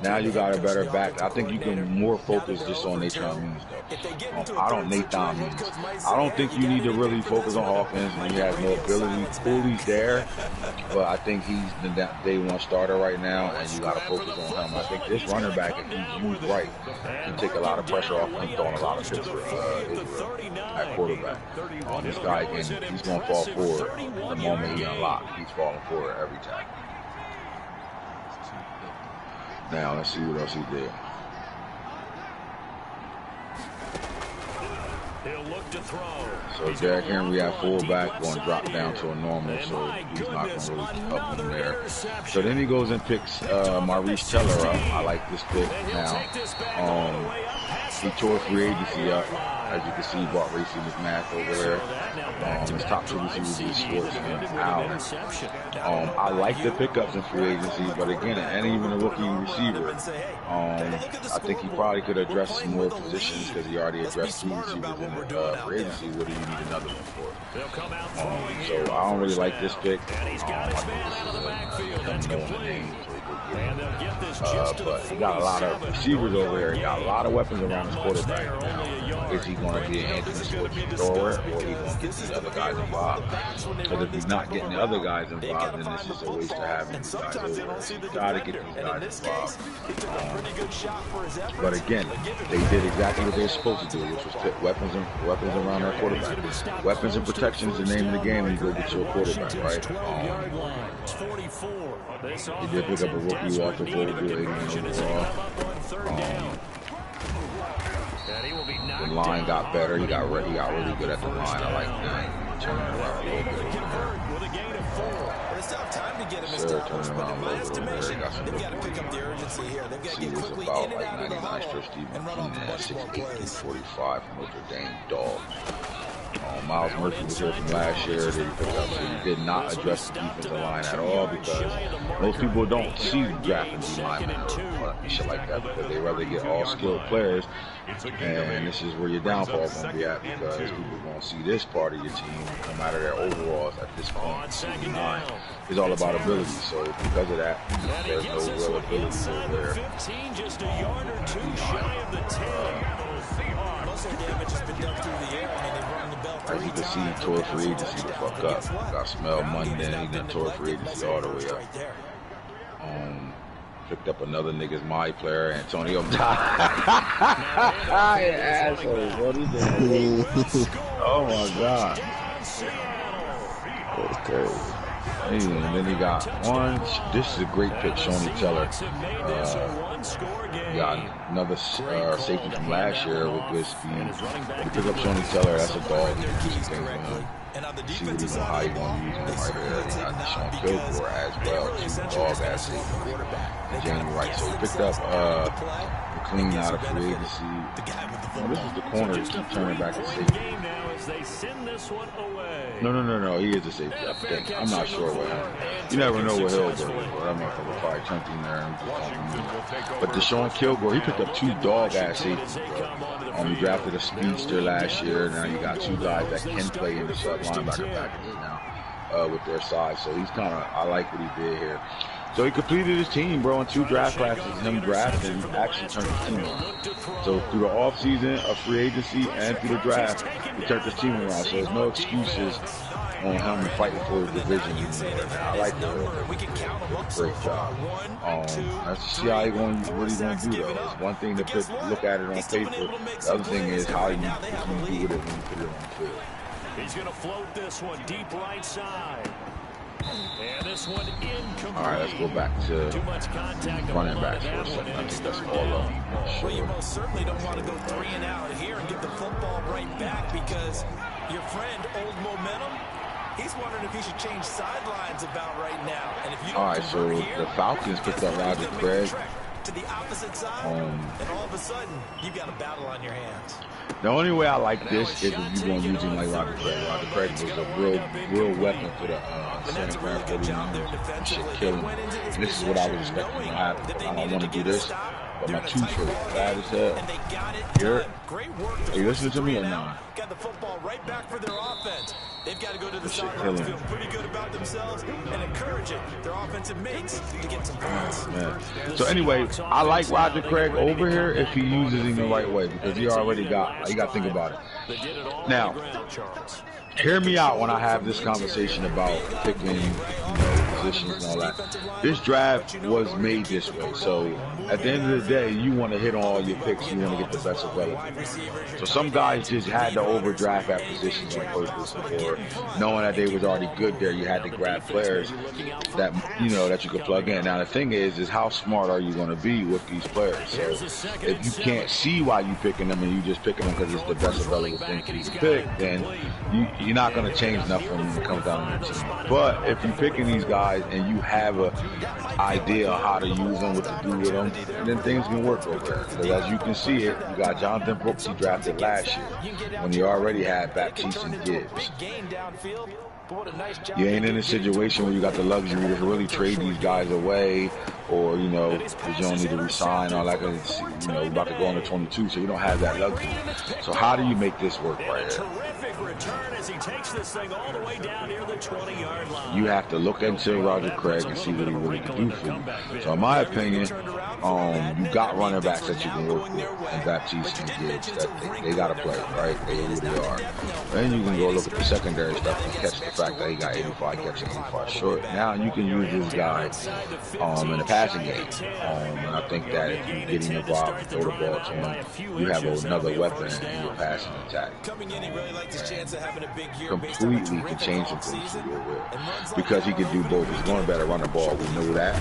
Now you got a better back. I think you can more focus just on Natron Means, though. I don't Nathan Means. I don't think you need to really focus on offense when he has no ability. Cooley's there, but I think he's the day one starter right now, and you got to focus on him. I think this running back, if he's used right, can take a lot of pressure off him, throwing a lot of picks for Israel at quarterback. This guy he's going to fall forward the moment he unlocks. He's falling forward every time. Now, let's see what else he did. He'll look to throw. So Derrick Henry at fullback going to drop down to a normal, so he's not going to really help him there. So then he goes and picks Maurice Teller up. I like this pick now. He tore free agency up. As you can see, he brought Racey McMath over there. His top two receivers is Schwartz and Allen. I like the pickups in free agency, but again, and even a rookie receiver, I think he probably could address some more positions because he already addressed two receivers in free agency. What do you need another one for? So I don't really like this pick. I think this is a name, so he could But he got a lot of receivers over here. He got a lot of weapons around his quarterback now. Is he going to be an Anthony Schwartz thrower, or is he going to get the other guys involved? Because if he's not getting the other guys involved, then this is a waste of having these guys over there. You got to get these guys involved. But again, they did exactly what they were supposed to do, which was put weapons around their quarterback. Weapons and protection is the name of the game when you go get your quarterback, right? He did pick up a rookie Walter Vogel, 81 overall. The line got better. He got really good at the line. I like that. Turning around a little bit. Sure, turning around a little bit over there. Got some see what's about, like 99 for Stephen Keenan, 68-45 from Notre Dame Dog. Miles Murphy was here from last year that he picked up, so he did not address the defensive line at all because most people don't see drafting D linemen or shit like that because they rather get all skilled players, and this is where your downfall is going to be at because people are going to see this part of your team, no matter their overalls at this point. D9 is all about ability, so because of that, there's no real ability over there. As you can see, he tore free agency the fuck up. Got smelled Monday, and he done tore free agency all the way up. Picked up another nigga's my player, Antonio. Asshole, what is that? Oh my god. Okay. And then he got one. This is a great pick, Shawnee Teller. Got another safety from last year with good speed. He picked up Shawnee Teller. That's a dog. He can do some things with him. See what he's how he's going to use him right here. He got Sean Kilgore as well. He's a dog as safety. Jamie Wright. So he picked up McLean out of free agency. This is the corner to keep turning back to safety. No. He is a safety, I think. I'm not sure what happened. You never know what he'll go. That motherfucker probably chunked in there and just talking. But Deshaun Kilgore, he picked up two dog-ass safeties. He drafted a speedster last year. Now you got two guys that can play in the sub linebacker packages now with their size. So he's kind of, I like what he did here. So he completed his team, bro, in 2 draft classes. Him drafting, he actually turned his team around. So through the offseason, a free agency, and through the draft, he turned his team around. So there's no excuses on him fighting for the division. I like that. Great job. Let's see how he's really going to do, though. It's one thing to look at it on paper. The other thing is how you do with it when you put it on the field. He's going to float this one deep right side. And this one incomplete. All right, let's go back to running backs for a second. I think that's all of them. Well, you most certainly don't want to go 3 and out here and get the football right back because your friend, Old Momentum, he's wondering if he should change sidelines about right now. And if you all right, so the Falcons picked up Roger Craig. To the opposite side, and all of a sudden, you've got a battle on your hands. The only way I like this is if you're going to use him like Roger Craig. Roger Craig was a real weapon for the San Fran 49ers. Shit kill him. And this is what I was expecting to happen. I don't want to do this, but my tooth hurt bad as hell. Are you listening to me or not? Got the football right back for their offense. They've got to go to the sidelines, feel pretty good about themselves, and encouraging their offensive mates to get some points. So anyway, I like Roger Craig over here if he uses him the right way because he already got. You got to think about it. Now, hear me out when I have this conversation about picking, positions and all that. This draft was made this way. So at the end of the day, you want to hit on all your picks. You want to get the best available. So some guys just had to overdraft at positions on purpose, or knowing that they was already good there, you had to grab players that that you could plug in. Now the thing is how smart are you going to be with these players? So if you can't see why you picking them and you just picking them because it's the best available thing for you to pick, then you're not going to change nothing when it comes down to your team. But if you're picking these guys and you have an idea on how to use them, what to do with them, then things can work over there. Because as you can see it, you got Jonathan Brooks, he drafted last year when he already had Baptiste and Gibbs. You ain't in a situation where you got the luxury to really trade these guys away, or because you don't need to resign, all that. About to go on to 22, so you don't have that luxury. So how do you make this work right here? return as he takes this thing all the way down near the 20-yard line. You have to look into Roger Craig and see what he really can do for you. So in my opinion, you got running backs that you can work with, and Baptiste and Gibbs, that they got to play, right? They really are. Then you can go look at the secondary stuff and catch the fact that he got 85 catches, 85 short. Now you can use this guy in the passing game. And I think that if you get him involved and throw the ball to him, you have another weapon in your passing attack. Completely can change some things for your will. Because he can do both. He's going better run the ball. We know that.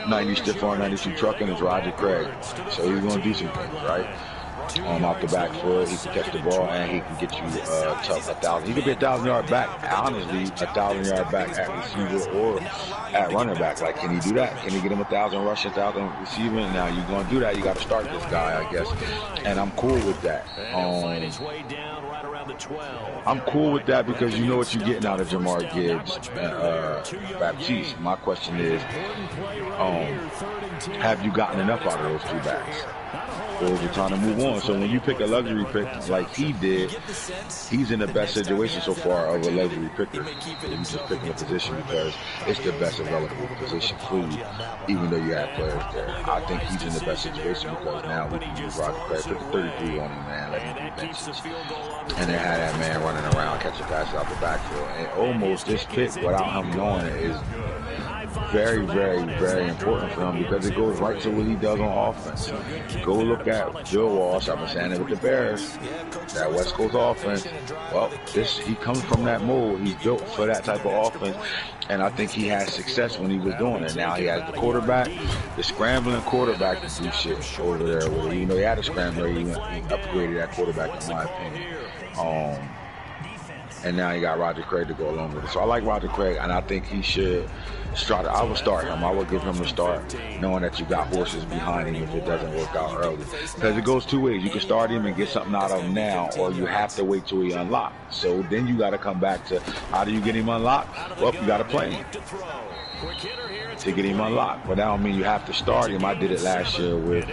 90 stiff arm, 92 trucking is Roger Craig. So he's going to do some things, right? Off the back foot, he can catch the ball and he can get you tough 1,000. He could be 1,000-yard back. Honestly, 1,000-yard back at receiver or at running back. Like, can he do that? Can he get him 1,000 rushing, 1,000 receiving? Now you're going to do that. You got to start this guy, I guess. And I'm cool with that. I'm cool with that because you know what you're getting out of Jamar Gibbs and Baptiste. My question is, have you gotten enough out of those two backs? Or is it time to move on? So when you pick a luxury pick like he did, he's in the best situation so far of a luxury picker. You're just picking a position because it's the best available position for you, even though you have players there. I think he's in the best situation because now we can use Roger Craig. Put the 33 on him, man. Let him do benches. And then have that man running around, catching passes out the backfield. And almost this pick without him knowing it is very, very, very important for him because it goes right to what he does on offense. Go look at Bill Walsh. I've been saying it with the Bears. That West Coast offense. Well, he comes from that mold. He's built for that type of offense. And I think he had success when he was doing it. Now he has the quarterback, the scrambling quarterback to do shit over there. You know, he had a scrambler. He upgraded that quarterback, in my opinion. And now he got Roger Craig to go along with it. So I like Roger Craig, and I think he should start. I would start him. I would give him a start, knowing that you got horses behind him if it doesn't work out early. Because it goes two ways. You can start him and get something out of him now, or you have to wait till he unlocks. So then you got to come back to how do you get him unlocked? Well, you got to play him to get him unlocked. But that don't mean you have to start him. I did it last year with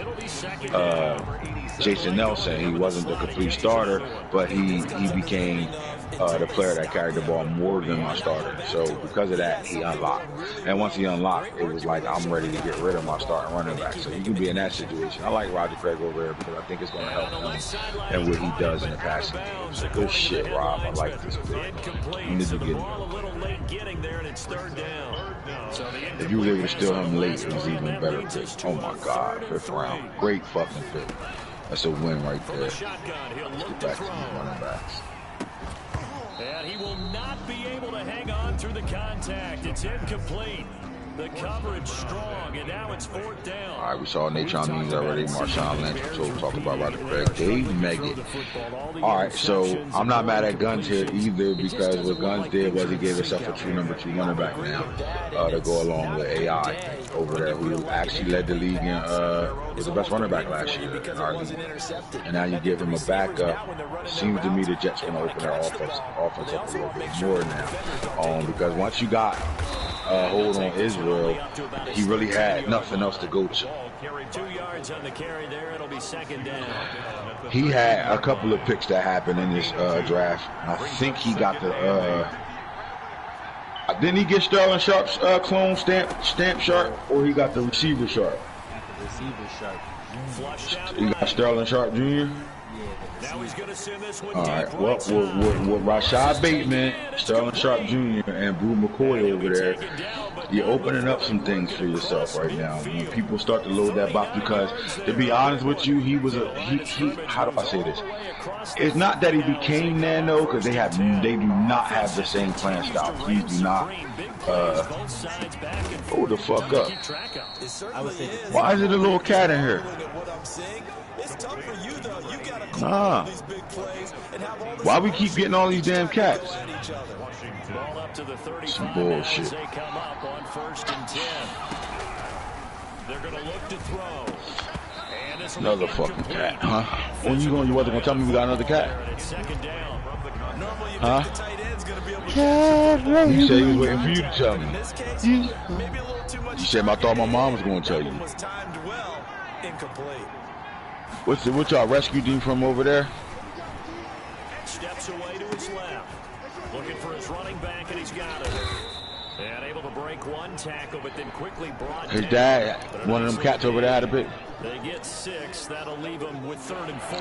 Jason Nelson. He wasn't the complete starter, but he became the player that carried the ball more than my starter. So because of that, he unlocked. And once he unlocked, it was like I'm ready to get rid of my starting running back. So you can be in that situation. I like Roger Craig over there because I think it's going to help him and what he does in the passing game. So good shit, Rob. I like this pick. You need to get him. If you were able to steal him late, it was even better pick. Oh my God, 5th round. Great fucking pick. That's a win right there. Let's get back to these running backs. And he will not be able to hang on through the contact. It's incomplete. The coverage strong, and now it's 4th down. All right, we saw Nathan Means already, Marshawn Lynch, so we'll talk about Roger Craig. Dave Meggett. All right, so I'm not mad at Guns here either because what Guns did was he gave himself a true number 2 running back now to go along with AI over there, who actually led the league and was the best running back last year in our league. And now you give him a backup. Seems to me the Jets going to open their offense up a little bit more now because once you got hold on Israel, he really had nothing else to go to. He had a couple of picks that happened in this draft. I think he got the didn't he get Sterling Sharp's clone stamp Sharp, or he got the receiver Sharp? He got Sterling Sharp Jr. All right, well, with Rashad Bateman, Sterling Sharp Jr., and Brew McCoy over there, you're opening up some things for yourself right now. When people start to load that box, because to be honest with you, he how do I say this? It's not that he became Nano, because they do not have the same playing style. Please do not hold the fuck up. Why is it a little cat in here? Nah. Why we keep getting all these damn cats? Some bullshit. Another fucking cat, huh? When you wasn't gonna tell me we got another cat? Huh? You said he was waiting for you to tell me. You said I thought my mom was gonna tell you. What y'all rescued him from over there? steps away to his left. Looking for his running back, and he's got it. And able to break one tackle, but then quickly brought His down. dad, one of them cats over there had a bit. They get 6. That'll leave them with 3rd and 4.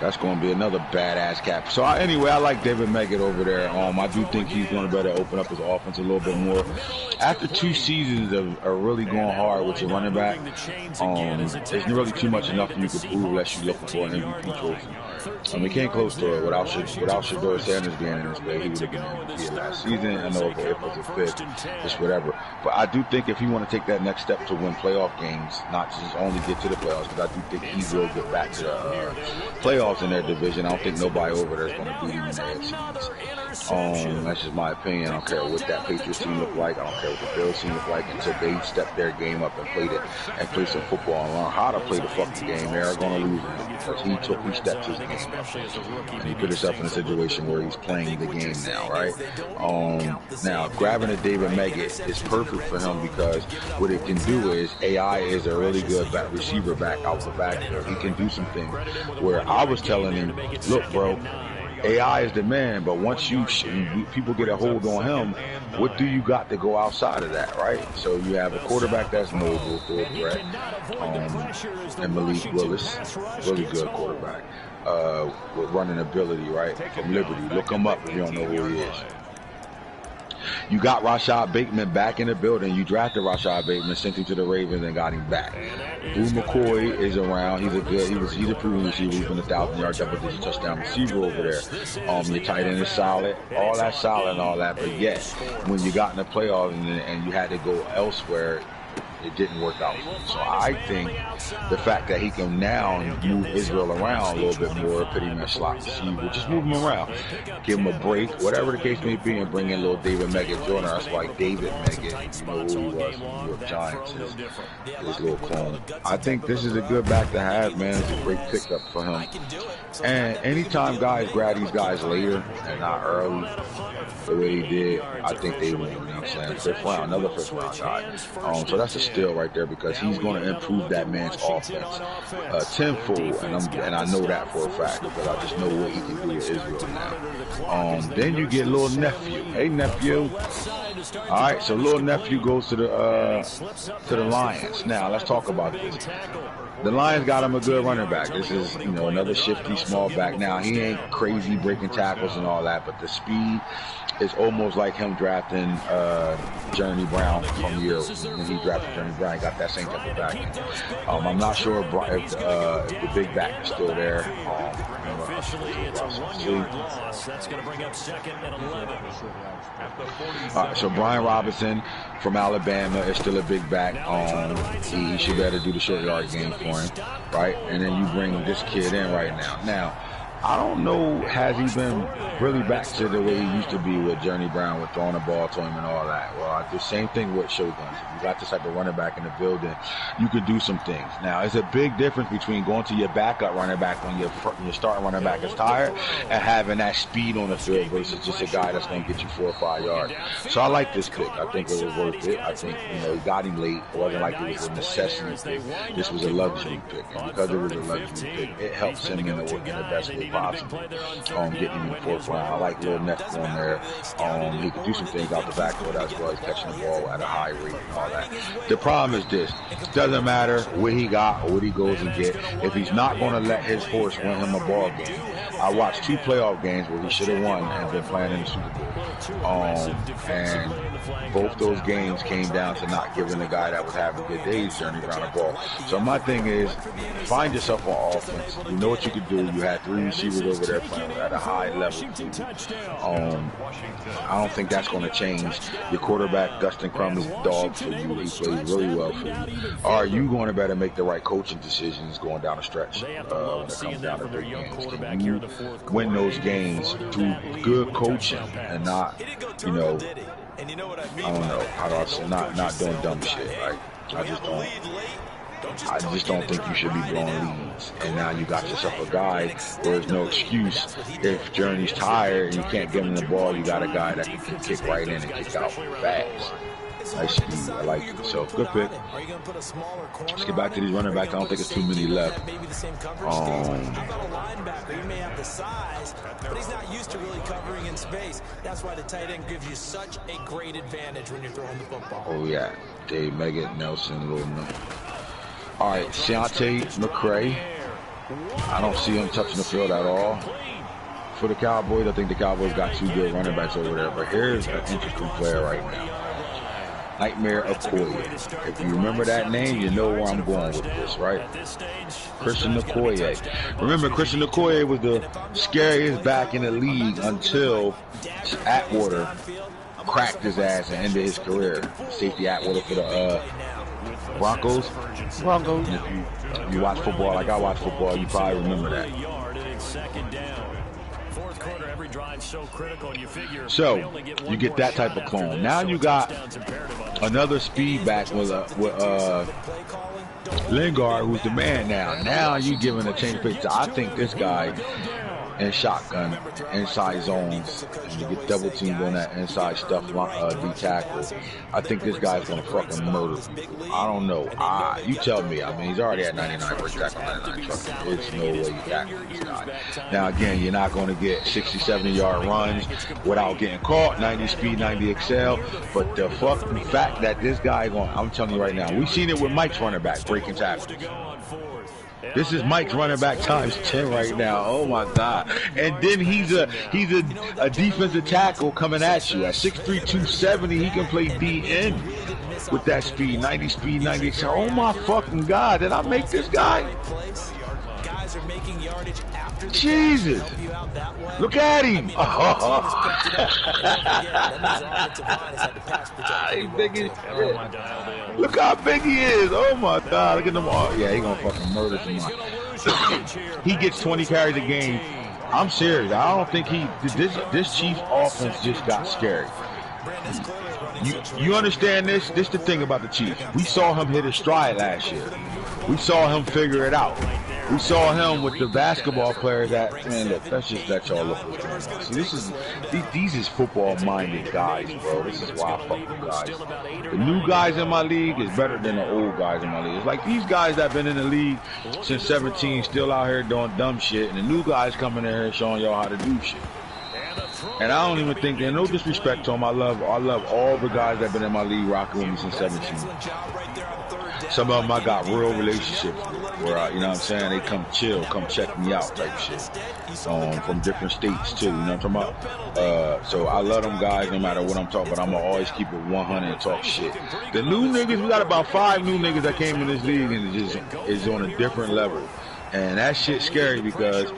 That's going to be another badass cap. So anyway, I like David Meggett over there. I do think he's going to better open up his offense a little bit more. After 2 seasons of really going hard with your running back, there's really too much enough you can prove unless you're looking for an MVP trophy. We came close to it without Shedeur Sanders being in this play. He would have been MVP last season. I know if it was a 5th, just whatever. But I do think if you want to take that next step to win playoff games, not just only get to the playoffs, because I do think he will get back to the playoffs in their division. I don't think nobody over there is going to beat him in the AFC. That's just my opinion. I don't care what that Patriots team look like. I don't care what the Bills team look like until they step their game up and play some football and learn how to play the fucking game. They're going to lose him because he stepped his game up. And he put himself in a situation where he's playing the game now, right? Now, grabbing a David Meggett is perfect for him because what it can do is AI is a really good receiver back out the backfield. He can do some things where I was telling him, look, bro, AI is the man, but once people get a hold on him, what do you got to go outside of that, right? So you have a quarterback that's mobile, full threat, and Malik Willis, really good quarterback, with running ability, right, from Liberty. Look him up if you don't know who he is. You got Rashad Bateman back in the building. You drafted Rashad Bateman, sent him to the Ravens, and got him back. Boo McCoy is around. He's a proven receiver. He's been a 1,000-yard, double-digit touchdown receiver over there. Your tight end is solid. All that solid and all that. But yet, when you got in the playoffs and you had to go elsewhere, it didn't work out. So I think the fact that he can now move Israel around a little bit more, put him in a slot receiver, just move him around, give him a break, whatever the case may be, and bring in little David Meggett Jr. That's why David Meggett, you know who he was, the New York Giants, his little clone. I think this is a good back to have, man. It's a great pickup for him. And anytime guys grab these guys later and not early, the way he did, I think they win. You know what I'm saying? 5th round, another 5th round guy. So that's a steal right there because he's going to improve that man's offense tenfold, and I know that for a fact because I just know what he can do with Israel now. Then you get little nephew. Hey nephew. All right, so little nephew goes to the Lions. Now let's talk about this. The Lions got him a good running back. This is, another shifty small back. Now he ain't crazy breaking tackles and all that, but the speed is almost like him drafting Journey Brown from years when he drafted Journey Brown. He got that same type of back. I'm not sure if the big back is still there. Officially, it's a 1-yard loss. That's going to bring up 2nd and 11. All right, so Brian Robinson from Alabama is still a big back. He should better do the short yard game for him, right? And then you bring this kid in right now. Now, I don't know, has he been really back to the way he used to be with Journey Brown, with throwing the ball to him and all that? Well, the same thing with Shoguns. If you got this type of running back in the building, you could do some things. Now, it's a big difference between going to your backup running back when your starting running back is tired and having that speed on the field versus just a guy that's going to get you 4 or 5 yards. So I like this pick. I think it was worth it. I think, he got him late. It wasn't like it was a necessity pick. This was a luxury pick. And because it was a luxury pick, it helps him in the best way possible. Getting him in the 4th round. I like little Neff on there. He could do some things out the backfield as well as catching the ball at a high rate and all that. The problem is this. It doesn't matter what he got or what he goes and get. If he's not going to let his horse win him a ball game. I watched 2 playoff games where he should have won and been playing in the Super Bowl. And both those games came down to not giving the guy that was having good days Journey Brown the ball. So my thing is, find yourself on offense. You know what you can do. You had 3 receivers over there playing at a high level. I don't think that's going to change. Your quarterback, Dustin Crum, is dog for you. He plays really well for you. Are you going to better make the right coaching decisions going down the stretch when it comes down to big games? Can you win those games through good coaching and not, I don't know, how do I say, not doing dumb shit, right? I just don't think you should be blowing leads. And now you got yourself a guy where there's no excuse. If Journey's tired and you can't give him the ball, you got a guy that can kick right in and kick out fast. Nice speed. I like it. So, good pick. Let's get back to these running backs. I don't think it's too many left. But he's not used to really covering in space. That's why the tight end gives you such a great advantage when you're throwing the football. Oh, yeah. Dave Meggett, Nelson, Little. All right, Keontae McCray. I don't see him touching the field at all. For the Cowboys, I think the Cowboys got 2 good running backs over there. But here's an interesting player right now. Nightmare Okoye. If you remember that name, you know where I'm going with this, right? Christian Okoye. Remember, Christian Okoye was the scariest back in the league until Atwater cracked his ass and ended his career. Safety Atwater for the Broncos. If you watch football like I watch football, you probably remember that. So you get that type of clone. Now you got another speed back with Lingard, who's the man now. Now you giving a change picture. I think this guy in shotgun, inside zones, and you get double teamed on that inside stuff, D tackle. I think this guy's gonna fucking murder people. I don't know. You tell me. I mean, he's already at 99 first tackle, 99 truck. There's no way you tackle this guy. Now again, you're not gonna get 60, 70-yard runs without getting caught. 90 speed, 90 excel. But the fucking fact that this guy I'm telling you right now, we've seen it with Mike's running back breaking tackles. This is Mike's running back times 10 right now. Oh my God! And then he's a defensive tackle coming at you at 6'3", 270. He can play DN with that speed, 90 speed, 90. Oh my fucking God! Did I make this guy? Jesus! Look at him! He's big as shit. Look how big he is! Oh my God! Look at them all. Yeah, he gonna fucking murder somebody. He gets 20 carries a game. I'm serious. I don't think this Chiefs offense just got scary. You understand this? This the thing about the Chiefs. We saw him hit his stride last year. We saw him figure it out. We saw him with the basketball players that, man, look, let's just let y'all look what's going on. See, these is football-minded guys, bro. This is why I fuck with guys. The new guys in my league is better than the old guys in my league. It's like these guys that been in the league since 17 still out here doing dumb shit, and the new guys coming in here showing y'all how to do shit. And I don't even think, and no disrespect to them, I love all the guys that been in my league rocking with me since 17. Some of them I got real relationships with, where you know what I'm saying, they come chill, come check me out type shit. From different states too, you know what I'm talking about? So I love them guys no matter what I'm talking about. I'm gonna always keep it 100 and talk shit. The new niggas, we got about 5 new niggas that came in this league and it just is on a different level. And that shit's scary because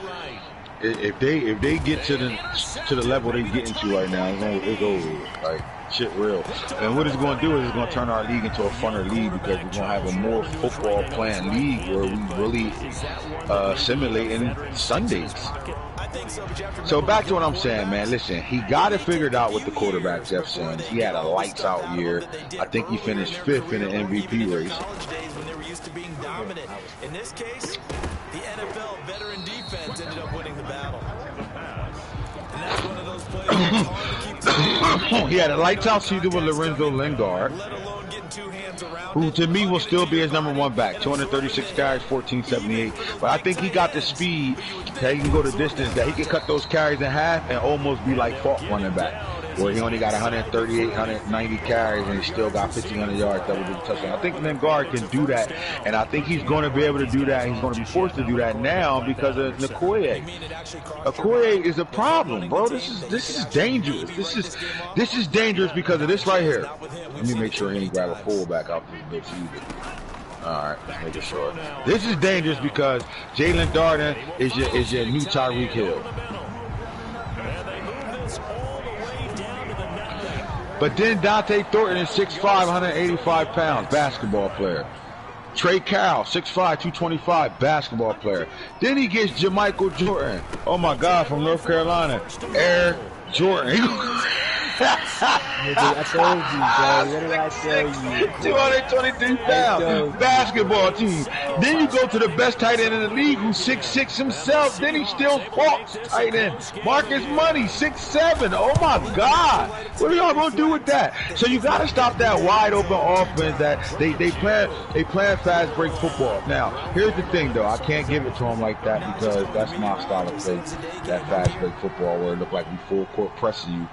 if they get to the level they getting to right now, it's over. Like, shit real. And what it's going to do is it's going to turn our league into a funner league because we're going to have a more football playing league where we really simulating Sundays. So back to what I'm saying, man. Listen, he got it figured out with the quarterback, Jeff Sims. He had a lights out year. I think he finished 5th in the MVP race. In this case, the NFL veteran defense ended up winning the battle. And that's one of those players that's hard to keep. He had a lights out season with Lorenzo Lingard, who to me will still be his #1 back. 236 carries, 1478. But I think he got the speed that he can go the distance, that he can cut those carries in half and almost be like Falk running back, where he only got 138, 190 carries and he still got 1,500 yards, double-digit touchdown. I think Lingard can do that, and I think he's going to be able to do that. He's going to be forced to do that now because of Okoye. Okoye is a problem, bro. This is dangerous. This is dangerous because of this right here. Let me make sure he didn't grab a fullback out this bitch either. Alright, let's make it short. This is dangerous because Jalen Darden is your new Tyreek Hill. But then Dante Thornton is 6'5", 185 pounds, basketball player. Trey Carroll, 6'5", 225, basketball player. Then he gets Jermichael Jordan. Oh my God, from North Carolina. Air Jordan. I told you, bro. What did I tell you? 223 pounds. Basketball team. Then you go to the best tight end in the league who's 6'6" himself. Then he still falls tight end. Marcus Money, 6'7". Oh my God. What are y'all gonna do with that? So you gotta stop that wide open offense that they plan fast break football. Now, here's the thing though, I can't give it to them like that because that's my style of play. That fast break football where it look like we full court pressing you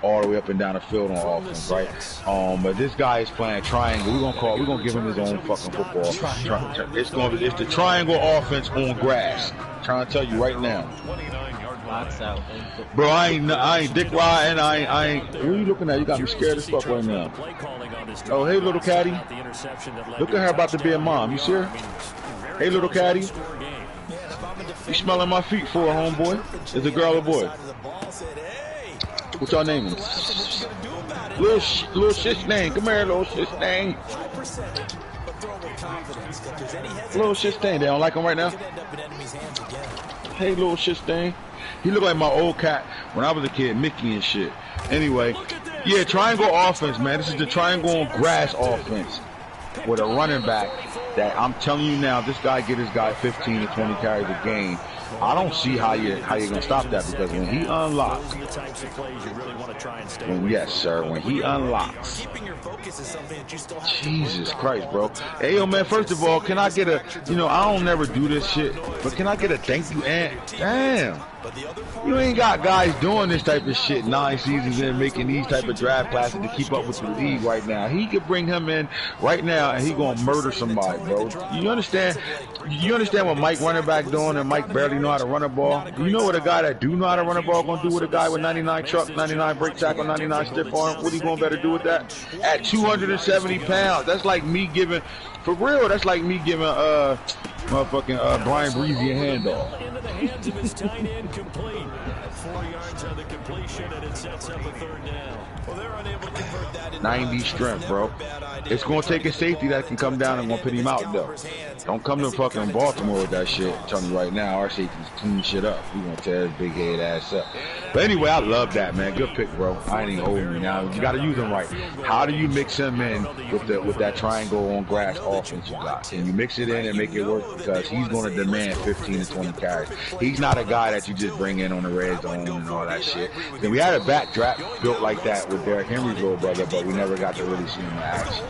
all the way up and down the field on offense, right? But this guy is playing triangle. We're gonna give him his own fucking football. It's the triangle offense on grass. I'm trying to tell you right now. Bro, I ain't dick riding. I ain't. What are you looking at? You got me scared as fuck right now. Oh, hey, little caddy. Look at her about to be a mom. You see her? Hey, little caddy. You smelling my feet for a homeboy? Is it a girl or boy? What y'all name is? Little shit's name. Come here, little shit's name. Little shit's name. They don't like him right now? Hey, little shit's name. He looked like my old cat when I was a kid, Mickey and shit. Anyway, yeah, triangle offense, man. This is the triangle on grass offense with a running back that I'm telling you now, this guy get his guy 15 to 20 carries a game. I don't see how you're gonna stop that because when he unlocks, when he unlocks, Jesus Christ, bro. Hey, yo, man. First of all, can I get a, I don't never do this shit, but can I get a thank you? And damn, you ain't got guys doing this type of shit 9 seasons in, making these type of draft classes to keep up with the league right now. He could bring him in right now and he gonna murder somebody, bro. You understand? You understand what Mike running back doing and Mike barely know how to run a ball? You know what a guy that do know how to run a ball gonna do with a guy with 99 truck, 99 brake tackle, 99 stiff arm? What he gonna better do with that? At 270 pounds, that's like me giving, for real, that's like me giving motherfucking Brian Breezy a handoff. Into the hands of his tight end, complete. 4 yards on the completion, and it sets up a third down. Well, they're unable to convert that 90 strength, bro. It's gonna take a safety that can come down and gonna put him out though. Don't come to fucking Baltimore with that shit. I'm telling you right now, our safety's clean shit up. We gonna tear his big head ass up. But anyway, I love that, man. Good pick, bro. I ain't even holding you now. You gotta use him right. How do you mix him in with that triangle on grass offense you got? Can you mix it in and make it work? Because he's gonna demand 15 to 20 carries. He's not a guy that you just bring in on the red zone and all that shit. Then we had a back draft built like that with Derrick Henry's little brother, but we never got to really see him in action.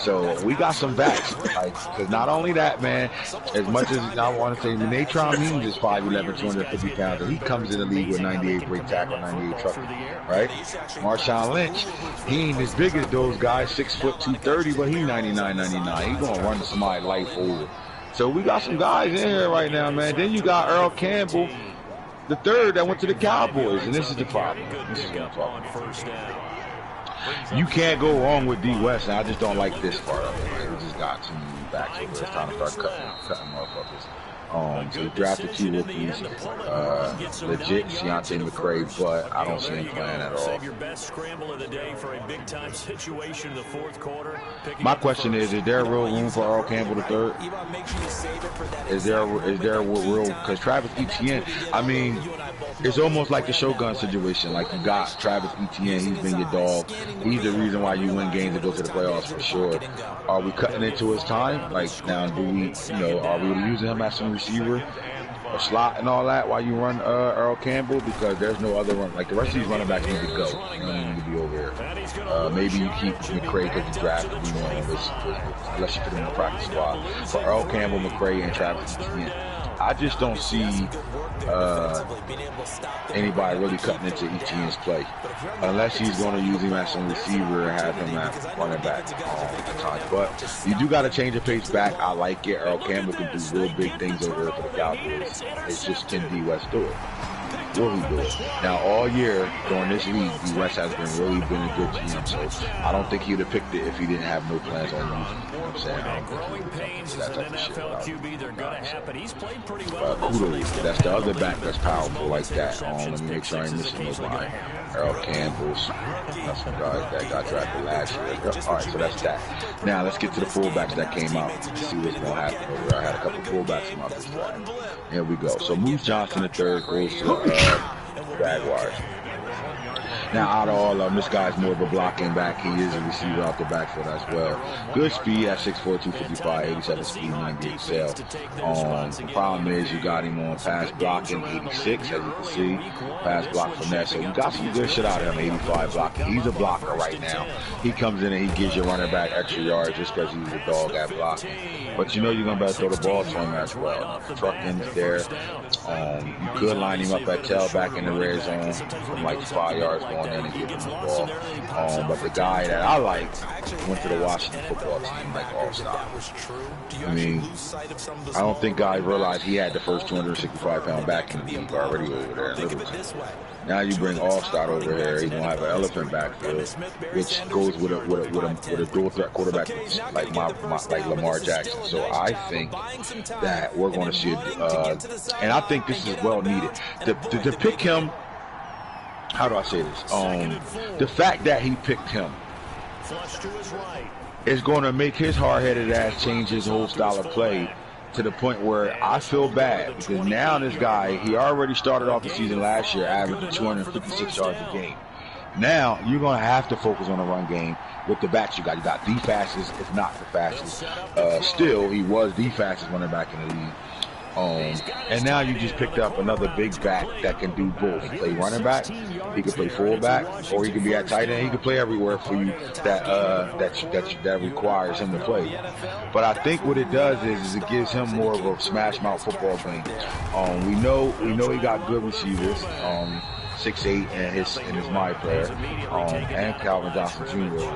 So we got some backs, like, because not only that, man, as much as I want to say, Natron Means is 5'11", 250 pounds, and he comes in the league with 98 brake tackle, 98 truck, right? Marshawn Lynch, he ain't as big as those guys, 6 foot 230, but he 99, 99. He gonna run somebody's life over. So we got some guys in here right now, man. Then you got Earl Campbell, the third that went to the Cowboys, and this is the problem. This is what I'm talking about. You can't go wrong with D West, and I just don't like this part of it. Right? We just got too many backs over. It's time to start cutting motherfuckers. So we drafted 2 rookies, legit Keontae McCray, but I don't see him playing at all. Save your best scramble of the day for a big time situation in the fourth quarter. My question is there real room for Earl Campbell the third? Is there real, because Travis Etienne, I mean, it's almost like the Shogun situation. Like, you got Travis Etienne, he's been your dog. He's the reason why you win games and go to the playoffs for sure. Are we cutting into his time? Like, now, do we, are we using him as some receiver, a slot and all that while you run Earl Campbell? Because there's no other run. Like, the rest of these running backs need to go. You don't need to be over here. Maybe you keep McCray because you drafted unless you put him in the practice squad. For Earl Campbell, McCray, and Travis Etienne, I just don't see anybody really cutting into Etienne's play unless he's going to use him as some receiver and have him at running back all the time. But you do got to change the pace back. I like it. Earl Campbell can do real big things over there for the Cowboys. It's just, can D West do it? Will he do it? Now, all year during this league, D West has been a good GM, so I don't think he would have picked it if he didn't have no plans on using it. You know what I'm saying? I don't growing pains as an NFL QB, they're going to happen. He's played pretty well. Kudos. That's the other back that's powerful like that. Let me make sure I ain't missing nobody. Earl Campbell's. That's some guys that got drafted last year. All right, so that's that. Now let's get to the fullbacks that came out. See what's going to happen over there. I had a couple fullbacks come out this draft. Here we go. So Moose Johnson III goes to Jaguars. Now, out of all of them, this guy's more of a blocking back. He is a receiver out the backfield as well. Good speed at 6'4", 255, 87 speed, 98 sail. The problem is you got him on pass blocking, 86, as you can see. Pass block finesse. So you got some good shit out of him, 85 blocking. He's a blocker right now. He comes in and he gives your running back extra yards just because he's a dog at blocking. But you know you're going to better throw the ball to him as well. Trucking's there. You could line him up at tailback in the red zone from like 5 yards going in and give him the ball. But the guy that I like went to the Washington football team, like All-Star. I mean, I don't think guys realized he had the first 265-pound back in the league already over there in Littleton. Now you bring All-Star over here, he's gonna have an elephant backfield, which goes with a dual threat quarterback like like Lamar Jackson. So I think that we're going to see and I think this is well needed to pick him. How do I say this? The fact that he picked him is going to make his hard-headed ass change his whole style of play to the point where I feel bad because now this guy, he already started off the season last year averaging 256 yards a game. Now you're going to have to focus on the run game with the backs you got. You got the fastest, if not the fastest. Still, he was the fastest running back in the league. And now you just picked up another big back that can do both. He can play running back, he can play fullback, or he can be at tight end. He can play everywhere for you that requires him to play. But I think what it does is it gives him more of a smash mouth football game. We know he got good receivers. 6'8" and his my player, and Calvin Johnson Jr.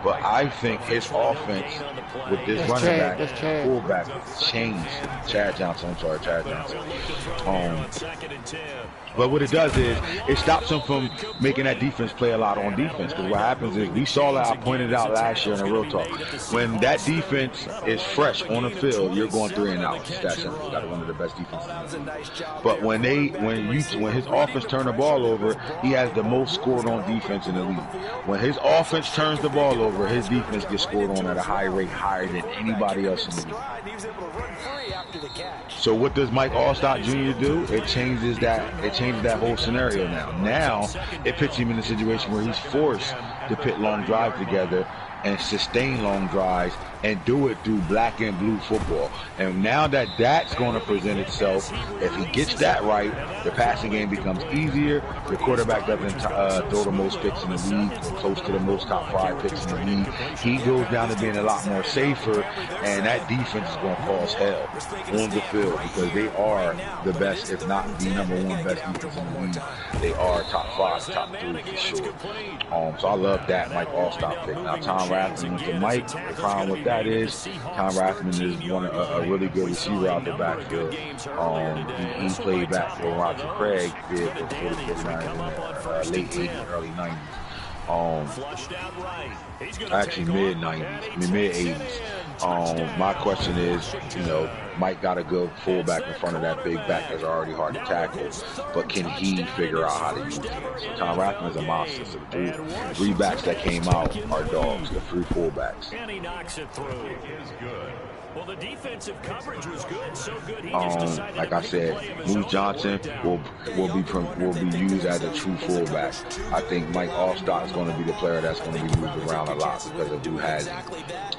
But I think his offense with this running back, fullback, changed. Chad Johnson. But what it does is it stops him from making that defense play a lot on defense. Because what happens is we saw that, I pointed it out last year in a real talk. When that defense is fresh on the field, you're going 3 and out. That's simple. You got one of the best defenses in the league. But when his offense turn the ball over, he has the most scored on defense in the league. When his offense turns the ball over, his defense gets scored on at a high rate, higher than anybody else in the league. So what does Mike Allstott Jr. do? It changes that whole scenario now. Now it puts him in a situation where he's forced to put long drives together and sustain long drives and do it through black and blue football. And now that's going to present itself, if he gets that right, the passing game becomes easier. The quarterback doesn't throw the most picks in the league, or close to the most top 5 picks in the league. He goes down to being a lot more safer, and that defense is going to cause hell on the field because they are the best, if not the #1 best defense in the league. They are top 5, top 3 for sure. So I love that Mike Allstott pick. Now Tom Rathman went to Mike. The problem with that is Tom Rathman is a really good receiver out the backfield. He played back for Roger Craig did for 49 in the late 80s, early 90s. Actually mid-80s. My question is, Mike got a good fullback in front of that big back that's already hard to tackle, but can he figure out how to use it? So Tom Rathman is a monster. So the three backs that came out are dogs, the 3 fullbacks. And he knocks it through. It is good. Well, the defensive coverage was good, so good he just decided like I said, Moose Johnson will be used as a true fullback. I think Mike Allstott is going to be the player that's going to be moved around a lot because of who has him.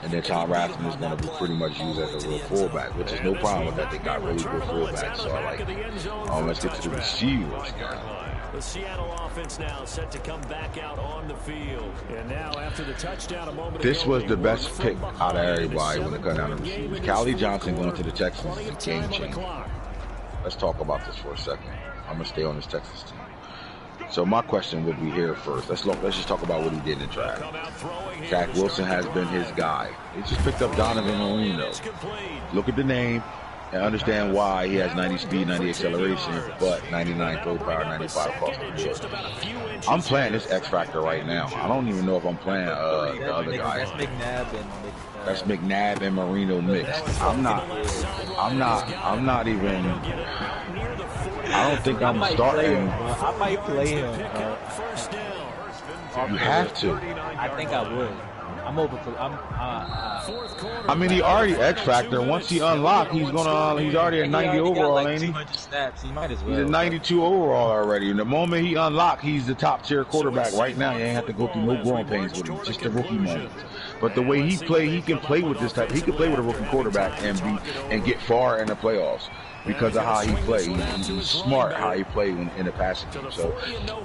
And then Tom Rathman is going to be pretty much used as a real fullback, which is no problem with that. They got really good fullbacks, so I like it. Let's get to the receivers now. The Seattle offense now set to come back out on the field. And now after the touchdown a moment this ago, was the best pick out of everybody when it comes down to receivers. Callie Johnson going to the Texans is a game changer. Let's talk about this for a second. I'm going to stay on this Texas team. So my question would be here first. Let's just talk about what he did in the draft. Zach Wilson has been his guy. He just picked up Donovan Marino. Look at the name and understand why he has 90 speed, 90 acceleration, but 99 throw power, 95 across the board. I'm playing this X Factor right now. I don't even know if I'm playing the other guy. That's McNabb and Marino mixed. I'm not even. I don't think I'm starting. I might play him. You have to. I think I would. I'm over. I mean, he already X Factor. Once he unlocked, he's already at 90 overall, like ain't he? 200 snaps. He might as well. He's at 92 overall already. And the moment he unlocked, he's the top tier quarterback right now. You ain't have to go through no growing pains with him, just the rookie moments. But the way he play, he can play with this type. He can play with a rookie quarterback and get far in the playoffs. Because of how he plays. He's smart how he plays in the passing game. So,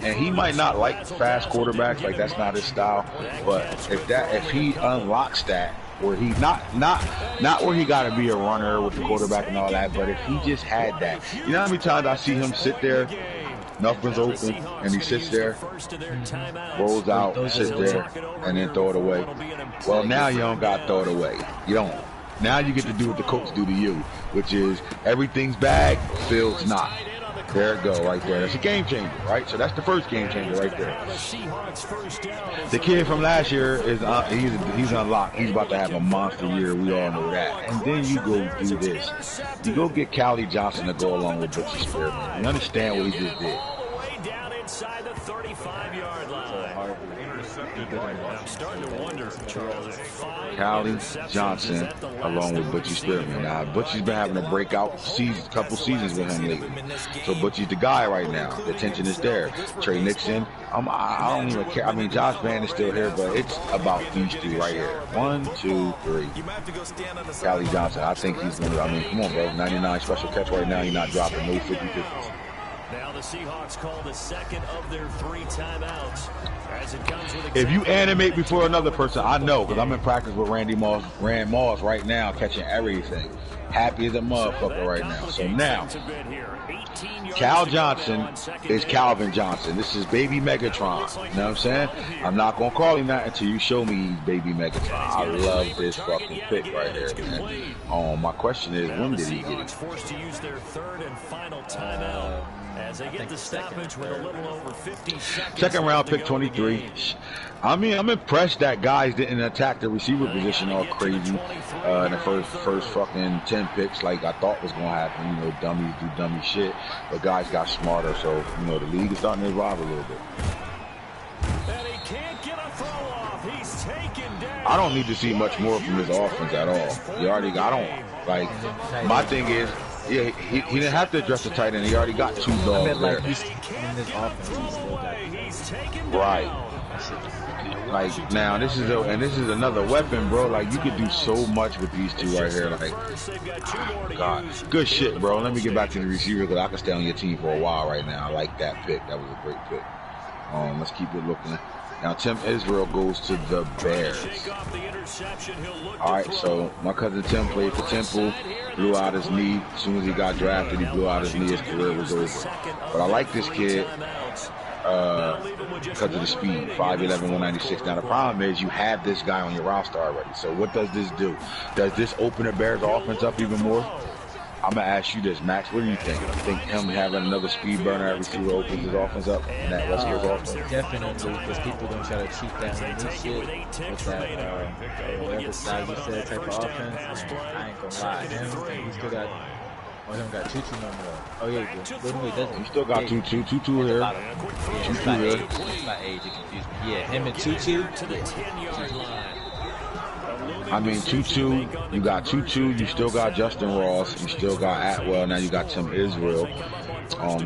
and he might not like fast quarterbacks, like that's not his style. But if he unlocks that, where he not where he got to be a runner with the quarterback and all that, but if he just had that, you know how many times I see him sit there, nothing's open, and he sits there, rolls out, sits there, and then throw it away. Well, now you don't got to throw it away. You don't. Now you get to do what the coach do to you, which is everything's bag, Phil's not. There it go, right there. That's a game changer, right? So that's the first game changer right there. The kid from last year is he's unlocked. He's about to have a monster year. We all know that. And then you go do this. You go get Callie Johnson to go along with Brooks Spearman. You understand what he just did? Inside the 35-yard line. I'm starting to wonder, Charles. Callie Johnson along with Butchie Spearman. Now, Butchie's been having a breakout couple seasons with him lately. So Butchie's the guy right now. The attention is there. Trey Nixon, I don't even care. I mean, Josh Vann is still here, but it's about these two right here. 1, 2, 3. Callie Johnson, I think he's going to, I mean, come on, bro. 99 special catch right now. He's not dropping no 50-50s. Now the Seahawks call the second of their 3 timeouts. As it comes with if you animate before another person, I know, because I'm in practice with Rand Moss right now, catching everything. Happy as a motherfucker right now. So now, Cal Johnson is Calvin Johnson. This is Baby Megatron. You know what I'm saying? I'm not going to call him that until you show me he's Baby Megatron. I love this fucking pick right here, man. My question is, when did he get it? Forced to use their 3rd and final timeout. As they get the stoppage with a little over 50 seconds. Second round pick 23. I mean, I'm impressed that guys didn't attack the receiver position all crazy in the first fucking 10 picks like I thought was going to happen. You know, dummies do dummy shit. But guys got smarter, so, you know, the league is starting to evolve a little bit. And he can't get a throw off. He's taken down. I don't need to see much more from his offense at all. He already got on. Like, my thing is, yeah, he didn't have to address the tight end. He already got 2 dogs there. In this offense, he still got right. Like, now this is another weapon, bro. Like, you could do so much with these two right here. Like, oh God, good shit, bro. Let me get back to the receiver because I can stay on your team for a while right now. I like that pick. That was a great pick. Let's keep it looking. Now Tim Israel goes to the Bears. All right, so my cousin Tim played for Temple, blew out his knee. As soon as he got drafted, he blew out his knee. His career was over. But I like this kid because of the speed, 5'11", 196. Now the problem is you have this guy on your roster already. So what does this do? Does this open the Bears offense up even more? I'm going to ask you this, Max. What do you think? You think him having another speed burner at receiver opens his offense up in that West Coast offense? Definitely, because people don't try to cheat that new shit with that whatever size you said type of offense. And I ain't going to lie. He still got... Oh, he don't got Tutu no more. Oh, yeah, he does. No, he doesn't. He still got Tutu. Tutu here. Tutu here. It's by age. It confused me. Yeah, him and Tutu. I mean, Tutu, you got Tutu, you still got Justin Ross, you still got Atwell, now you got Tim Israel,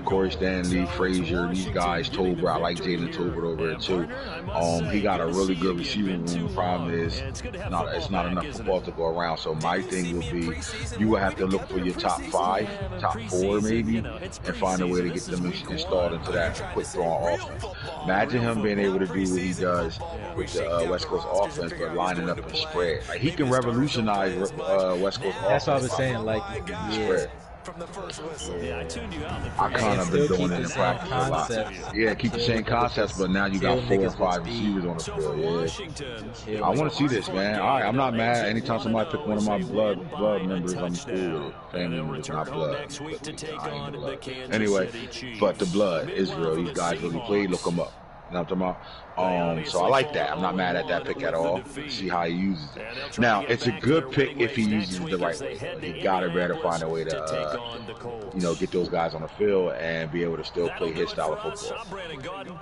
Corey Stanley, Frazier, these guys, Tolbert. I like Jalen Tolbert over there too. He got a really good receiving room. The problem is it's not enough football to go around. So my thing would be you would have to look for your top 5, top 4 maybe, and find a way to get them installed into that quick throwing offense. Imagine him being able to do what he does with the West Coast offense, but lining up and spread. Like, he can revolutionize West Coast offense. That's what I was saying. Like, yeah. From the first whistle. Yeah, I tuned you out. I kind of been doing it in practice a lot. Yeah, keep the same concepts, but now you got 4 or 5 receivers on the field. Yeah, I want to see this, man. All right, I'm not mad. Anytime somebody pick one of my blood members, I'm cool with it. Family members, not blood. Anyway, but the blood, Israel, these guys really played. Look them up. You know what I'm talking about? So I like that. I'm not mad at that pick at all. See how he uses it. Now, it's a good pick if he uses it the right way. He gotta better find a way to, you know, get those guys on the field and be able to still play his style of football.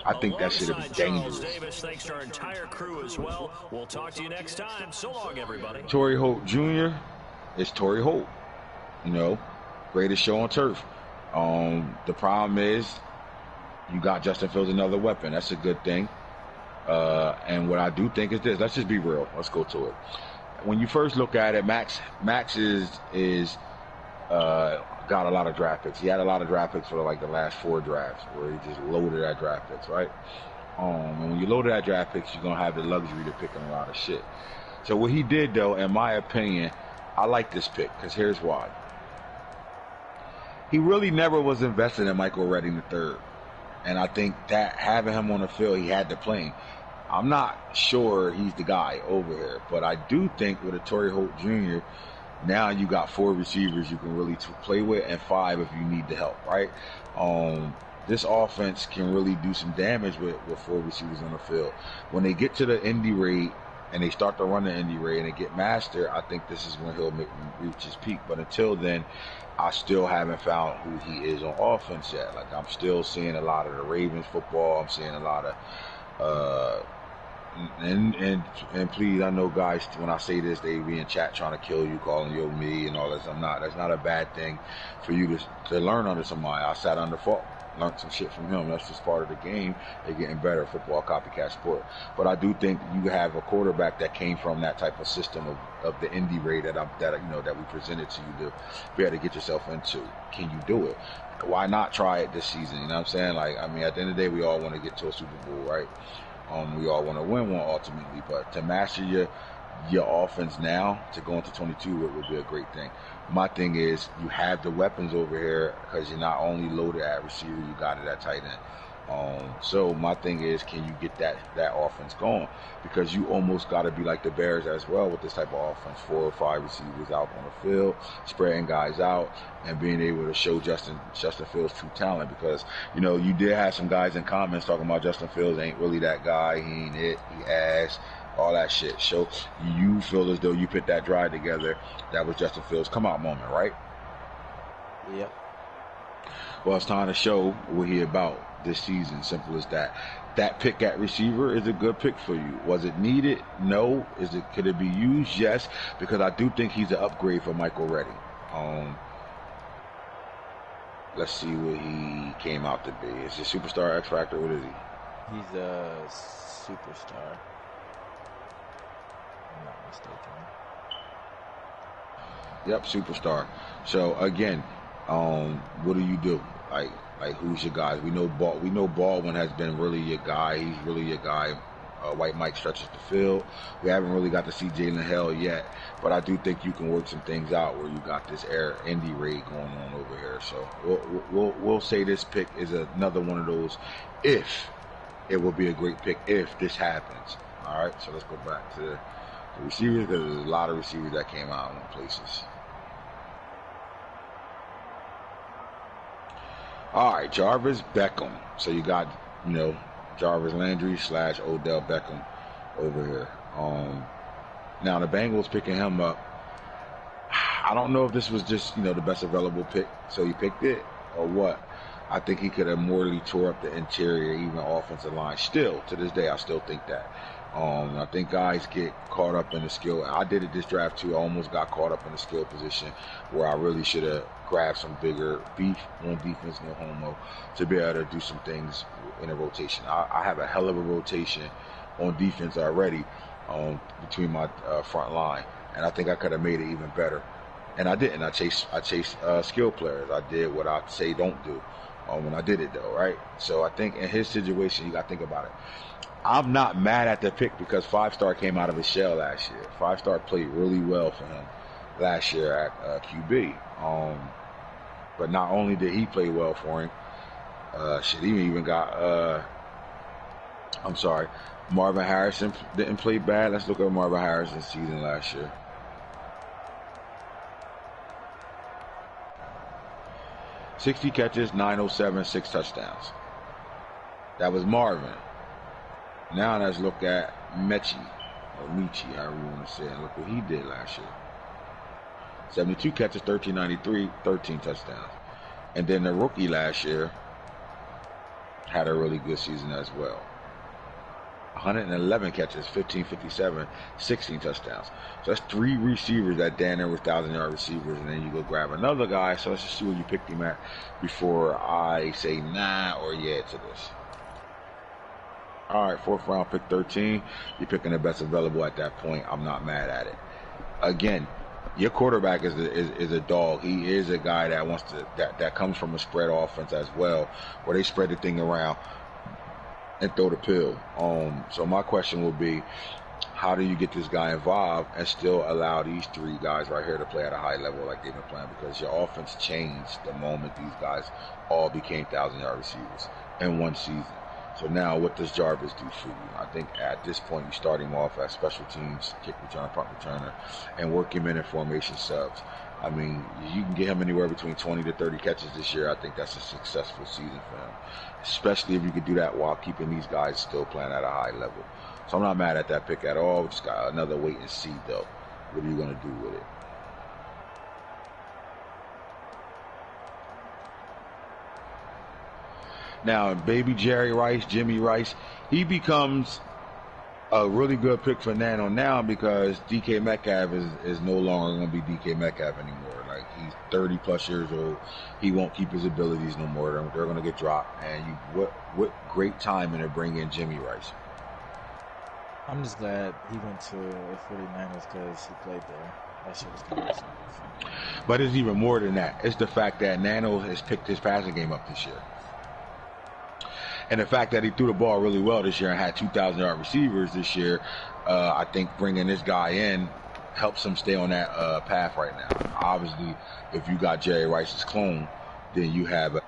I think that should be dangerous. Thanks to our entire crew as well. We'll talk to you next time. So long, everybody. Torrey Holt Jr. is Torrey Holt. You know, greatest show on turf. The problem is, you got Justin Fields, another weapon. That's a good thing. And what I do think is this. Let's just be real. Let's go to it. When you first look at it, Max is got a lot of draft picks. He had a lot of draft picks for like the last 4 drafts where he just loaded at draft picks, right? And when you loaded at draft picks, you're going to have the luxury to pick a lot of shit. So what he did, though, in my opinion, I like this pick because here's why. He really never was invested in Michael Redding III. And I think that having him on the field, he had to play him. I'm not sure he's the guy over here, but I do think with a Torrey Holt Jr., now you got 4 receivers you can really play with and 5 if you need the help, right? This offense can really do some damage with 4 receivers on the field. When they get to the Indy rate and they start to run the Indy rate and they get master, I think this is when he'll reach his peak. But until then, I still haven't found who he is on offense yet. Like, I'm still seeing a lot of the Ravens football. I'm seeing a lot of, and please, I know guys, when I say this, they be in chat trying to kill you, calling you me and all this. I'm not. That's not a bad thing for you to learn under somebody. I sat under fault, learned some shit from him. That's just part of the game. They're getting better. Football copycat sport. But I do think you have a quarterback that came from that type of system of the Indy rate that we presented to you to be able to get yourself into. Can you do it? Why not try it this season? You know what I'm saying? Like, I mean, at the end of the day, we all want to get to a Super Bowl, right? We all want to win one ultimately, but to master your offense now to go into 22 would be a great thing. My thing is you have the weapons over here because you're not only loaded at receiver, you got it at tight end. So my thing is, can you get that offense going? Because you almost got to be like the Bears as well with this type of offense, 4 or 5 receivers out on the field, spreading guys out, and being able to show Justin Fields' true talent. Because, you know, you did have some guys in comments talking about Justin Fields ain't really that guy, he ain't it, he ass, all that shit. So you feel as though you put that drive together, that was Justin Fields' come out moment, right? Yep. Well, it's time to show what he about this season. Simple as that. That pick at receiver is a good pick for you. Was it needed? No. Could it be used? Yes, because I do think he's an upgrade for Michael Redding. Let's see what he came out to be. Is he superstar, X Factor? What is he? He's a superstar. I'm not mistaken. Yep, superstar. So again, what do? Like who's your guys? We know Baldwin has been really your guy. He's really your guy. White Mike stretches the field. We haven't really got to see Jalen Hell yet, but I do think you can work some things out where you got this Indy raid going on over here. So we'll say this pick is another one of those. If it will be a great pick if this happens. All right. So let's go back to the receivers because there's a lot of receivers that came out in places. All right, Jarvis Beckham. So you got, you know, Jarvis Landry / Odell Beckham over here. Now the Bengals picking him up. I don't know if this was just, you know, the best available pick, so he picked it, or what. I think he could have morally tore up the interior, even offensive line. Still, to this day, I still think that. I think guys get caught up in the skill. I did it this draft too. I almost got caught up in the skill position where I really should have grabbed some bigger beef on defense, no homo, to be able to do some things in a rotation. I have a hell of a rotation on defense already between my front line, and I think I could have made it even better. And I didn't. I chased skill players. I did what I say don't do when I did it though, right? So I think in his situation, you got to think about it. I'm not mad at the pick because 5-star came out of his shell last year. 5-star played really well for him last year at QB. But not only did he play well for him, he even got, Marvin Harrison didn't play bad. Let's look at Marvin Harrison's season last year. $60 catches, 907, 6 touchdowns. That was Marvin. Now let's look at Michi, however you want to say it. Look what he did last year. 72 catches, 1393, 13 touchdowns. And then the rookie last year had a really good season as well. 111 catches, 1557, 16 touchdowns. So that's 3 receivers that Dan there was 1,000-yard receivers, and then you go grab another guy. So let's just see where you picked him at before I say nah or yeah to this. All right, 4th round, pick 13. You're picking the best available at that point. I'm not mad at it. Again, your quarterback is a dog. He is a guy that wants to that comes from a spread offense as well, where they spread the thing around and throw the pill. So my question will be, how do you get this guy involved and still allow these 3 guys right here to play at a high level like they've been playing? Because your offense changed the moment these guys all became 1,000-yard receivers in one season. So now what does Jarvis do for you? I think at this point you start him off as special teams, kick returner, punt returner, and work him in formation subs. I mean, you can get him anywhere between 20 to 30 catches this year. I think that's a successful season for him, especially if you could do that while keeping these guys still playing at a high level. So I'm not mad at that pick at all. Just got another wait and see, though. What are you going to do with it? Now, baby Jerry Rice, Jimmy Rice, he becomes a really good pick for Nano now because DK Metcalf is no longer going to be DK Metcalf anymore. Like, he's 30-plus years old. He won't keep his abilities no more. They're going to get dropped. And what great timing to bring in Jimmy Rice. I'm just glad he went to the 49ers because he played there. That shit was kind of awesome. But it's even more than that. It's the fact that Nano has picked his passing game up this year. And the fact that he threw the ball really well this year and had 2,000-yard receivers this year, I think bringing this guy in helps him stay on that path right now. Obviously, if you got Jerry Rice's clone, then you have